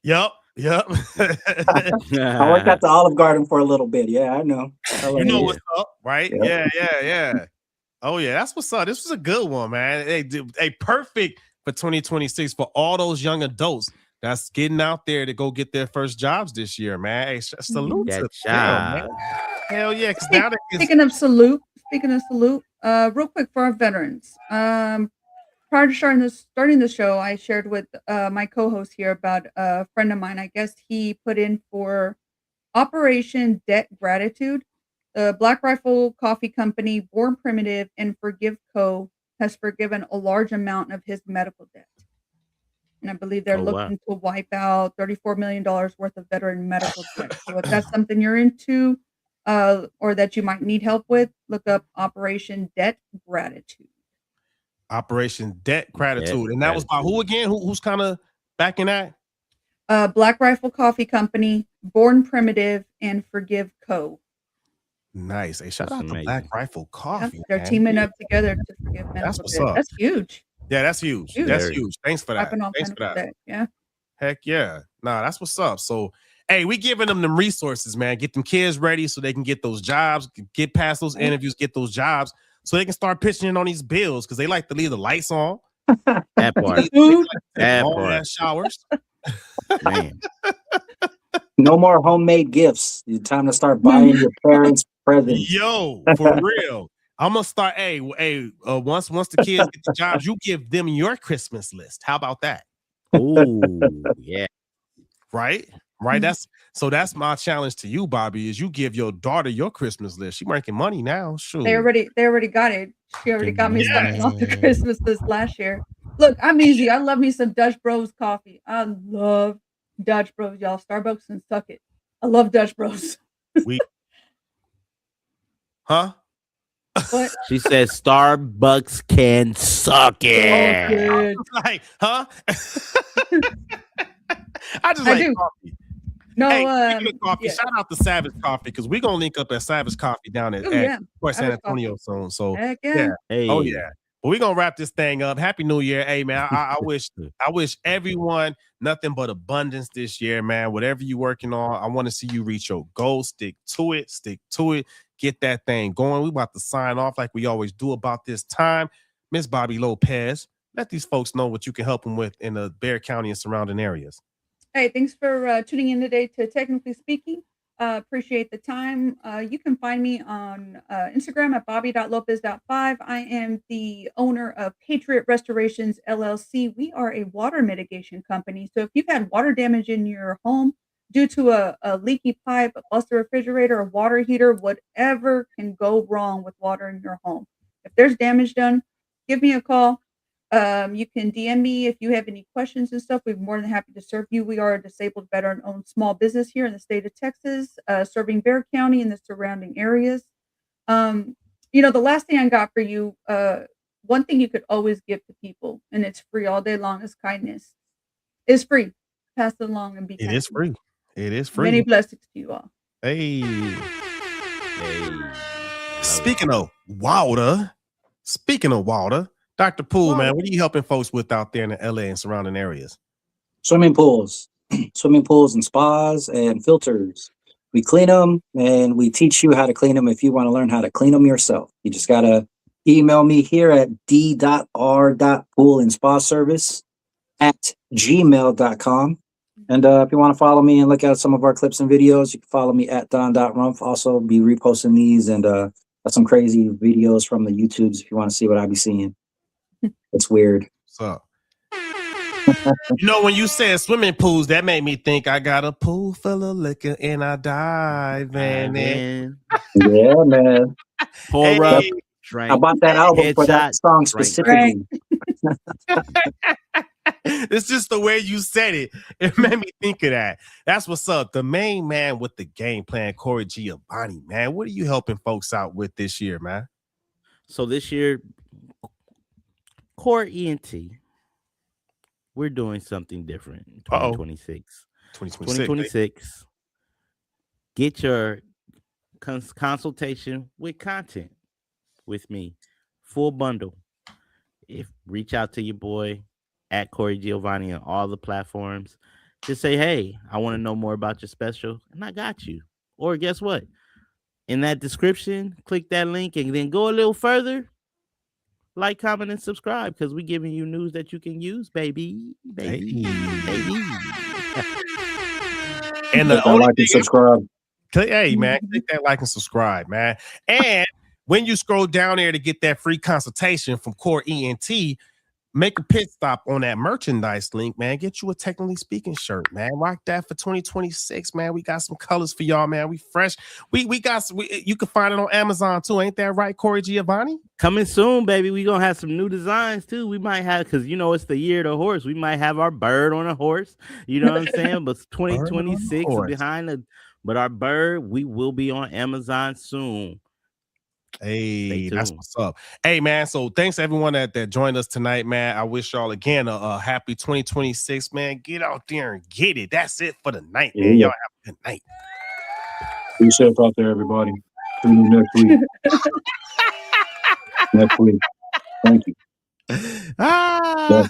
Yep. I worked at the Olive Garden for a little bit. Yeah, I know. You know what's up, right? Yep. Yeah. Oh yeah, that's what's up. This was a good one, man. Hey, perfect for 2026 for all those young adults that's getting out there to go get their first jobs this year, man. Hey, salute to them, man. Hell yeah! Speaking of salute, real quick for our veterans. Prior to starting the show, I shared with my co-host here about a friend of mine. I guess he put in for Operation Debt Gratitude. The Black Rifle Coffee Company, Born Primitive, and Forgive Co. has forgiven a large amount of his medical debt. And I believe they're looking to wipe out $34 million worth of veteran medical debt. So if that's something you're into or that you might need help with, look up Operation Debt Gratitude. Operation Debt Gratitude. And that was by who again? Who's kind of backing that? Black Rifle Coffee Company, Born Primitive, and Forgive Co. Nice. Hey, shout out to Black Rifle Coffee. Yeah, they're teaming up together to forgive medical That's what's debt. up. That's huge. Yeah, that's huge. That's huge. Thanks for that. Thanks for that. Debt. Yeah. Heck yeah. Nah, that's what's up. So, Hey, we giving them resources, man. Get them kids ready so they can get those jobs, get past those interviews, get those jobs, so they can start pitching in on these bills because they like to leave the lights on. That part. That long ass showers. Man. No more homemade gifts. It's time to start buying your parents presents. Yo, for real. I'm gonna start. Once the kids get the jobs, you give them your Christmas list. How about that? Oh, yeah. Right. That's my challenge to you, Bobby. Is you give your daughter your Christmas list. She's making money now. Sure. They already got it. She already got me something off the Christmas list last year. Look, I'm easy. I love me some Dutch Bros coffee. I love Dutch Bros, y'all. Starbucks and suck it. I love Dutch Bros. Huh? What? She says Starbucks can suck it. Like, huh? I just like coffee. No, coffee. yeah. Shout out to Savage Coffee because we're gonna link up at Savage Coffee down at San Antonio soon. So yeah. Hey. Oh yeah. But we're gonna wrap this thing up. Happy New Year. Hey man, I wish everyone nothing but abundance this year, man. Whatever you're working on, I want to see you reach your goal. Stick to it. Get that thing going. We about to sign off like we always do about this time. Miss Bobby Lopez, let these folks know what you can help them with in the Bexar County and surrounding areas. Hey, thanks for tuning in today to Technically Speaking. Appreciate the time. You can find me on Instagram at bobby.lopez.5. I am the owner of Patriot Restorations, LLC. We are a water mitigation company. So if you've had water damage in your home due to a leaky pipe, a busted refrigerator, a water heater, whatever can go wrong with water in your home. If there's damage done, give me a call. You can DM me if you have any questions and stuff. We're more than happy to serve you. We are a disabled veteran-owned small business here in the state of Texas, serving Bexar County and the surrounding areas. The last thing I got for you, one thing you could always give to people, and it's free all day long, is kindness. It's free. Pass it along and be kind. It is free. Many blessings to you all. Hey. Speaking of water, Dr. Poole, man, what are you helping folks with out there in the LA and surrounding areas? Swimming pools and spas and filters. We clean them and we teach you how to clean them if you want to learn how to clean them yourself. You just got to email me here at d.r.poolandSpaService@gmail.com. And if you want to follow me and look at some of our clips and videos, you can follow me at don.rumpf. Also be reposting these and got some crazy videos from the YouTubes if you want to see what I be seeing. It's weird. So, when you said swimming pools, that made me think I got a pool full of liquor and I dive in it. Yeah, man. Pour up. I bought that album for that song specifically. It's just the way you said it. It made me think of that. That's what's up. The main man with the game plan, Corey Giovanni, man. What are you helping folks out with this year, man? So this year, Core ENT, we're doing something different in 2026. 2026. Get your consultation with content with me. Full bundle. Reach out to your boy at Corey Giovanni on all the platforms. Just say, hey, I want to know more about your special, and I got you. Or guess what? In that description, click that link and then go a little further. Like, comment, and subscribe because we're giving you news that you can use, baby. Baby. And the only thing subscribe. Hey, man, click that like and subscribe, man. And when you scroll down there to get that free consultation from Core ENT, make a pit stop on that merchandise link, man. Get you a Technically Speaking shirt, man. Rock that for 2026, man. We got some colors for y'all, man. We fresh. We got some, you can find it on Amazon too. Ain't that right, Corey Giovanni? Coming soon, baby. We gonna have some new designs too. We might have, because it's the year of the horse. We might have our bird on a horse. You know what I'm saying? But 2026 but our bird, we will be on Amazon soon. Hey, that's what's up. Hey, man. So thanks to everyone that joined us tonight, man. I wish y'all again a happy 2026, man. Get out there and get it. That's it for the night, man. Y'all have a good night. Be safe out there, everybody. See you next week. Next week. Thank you.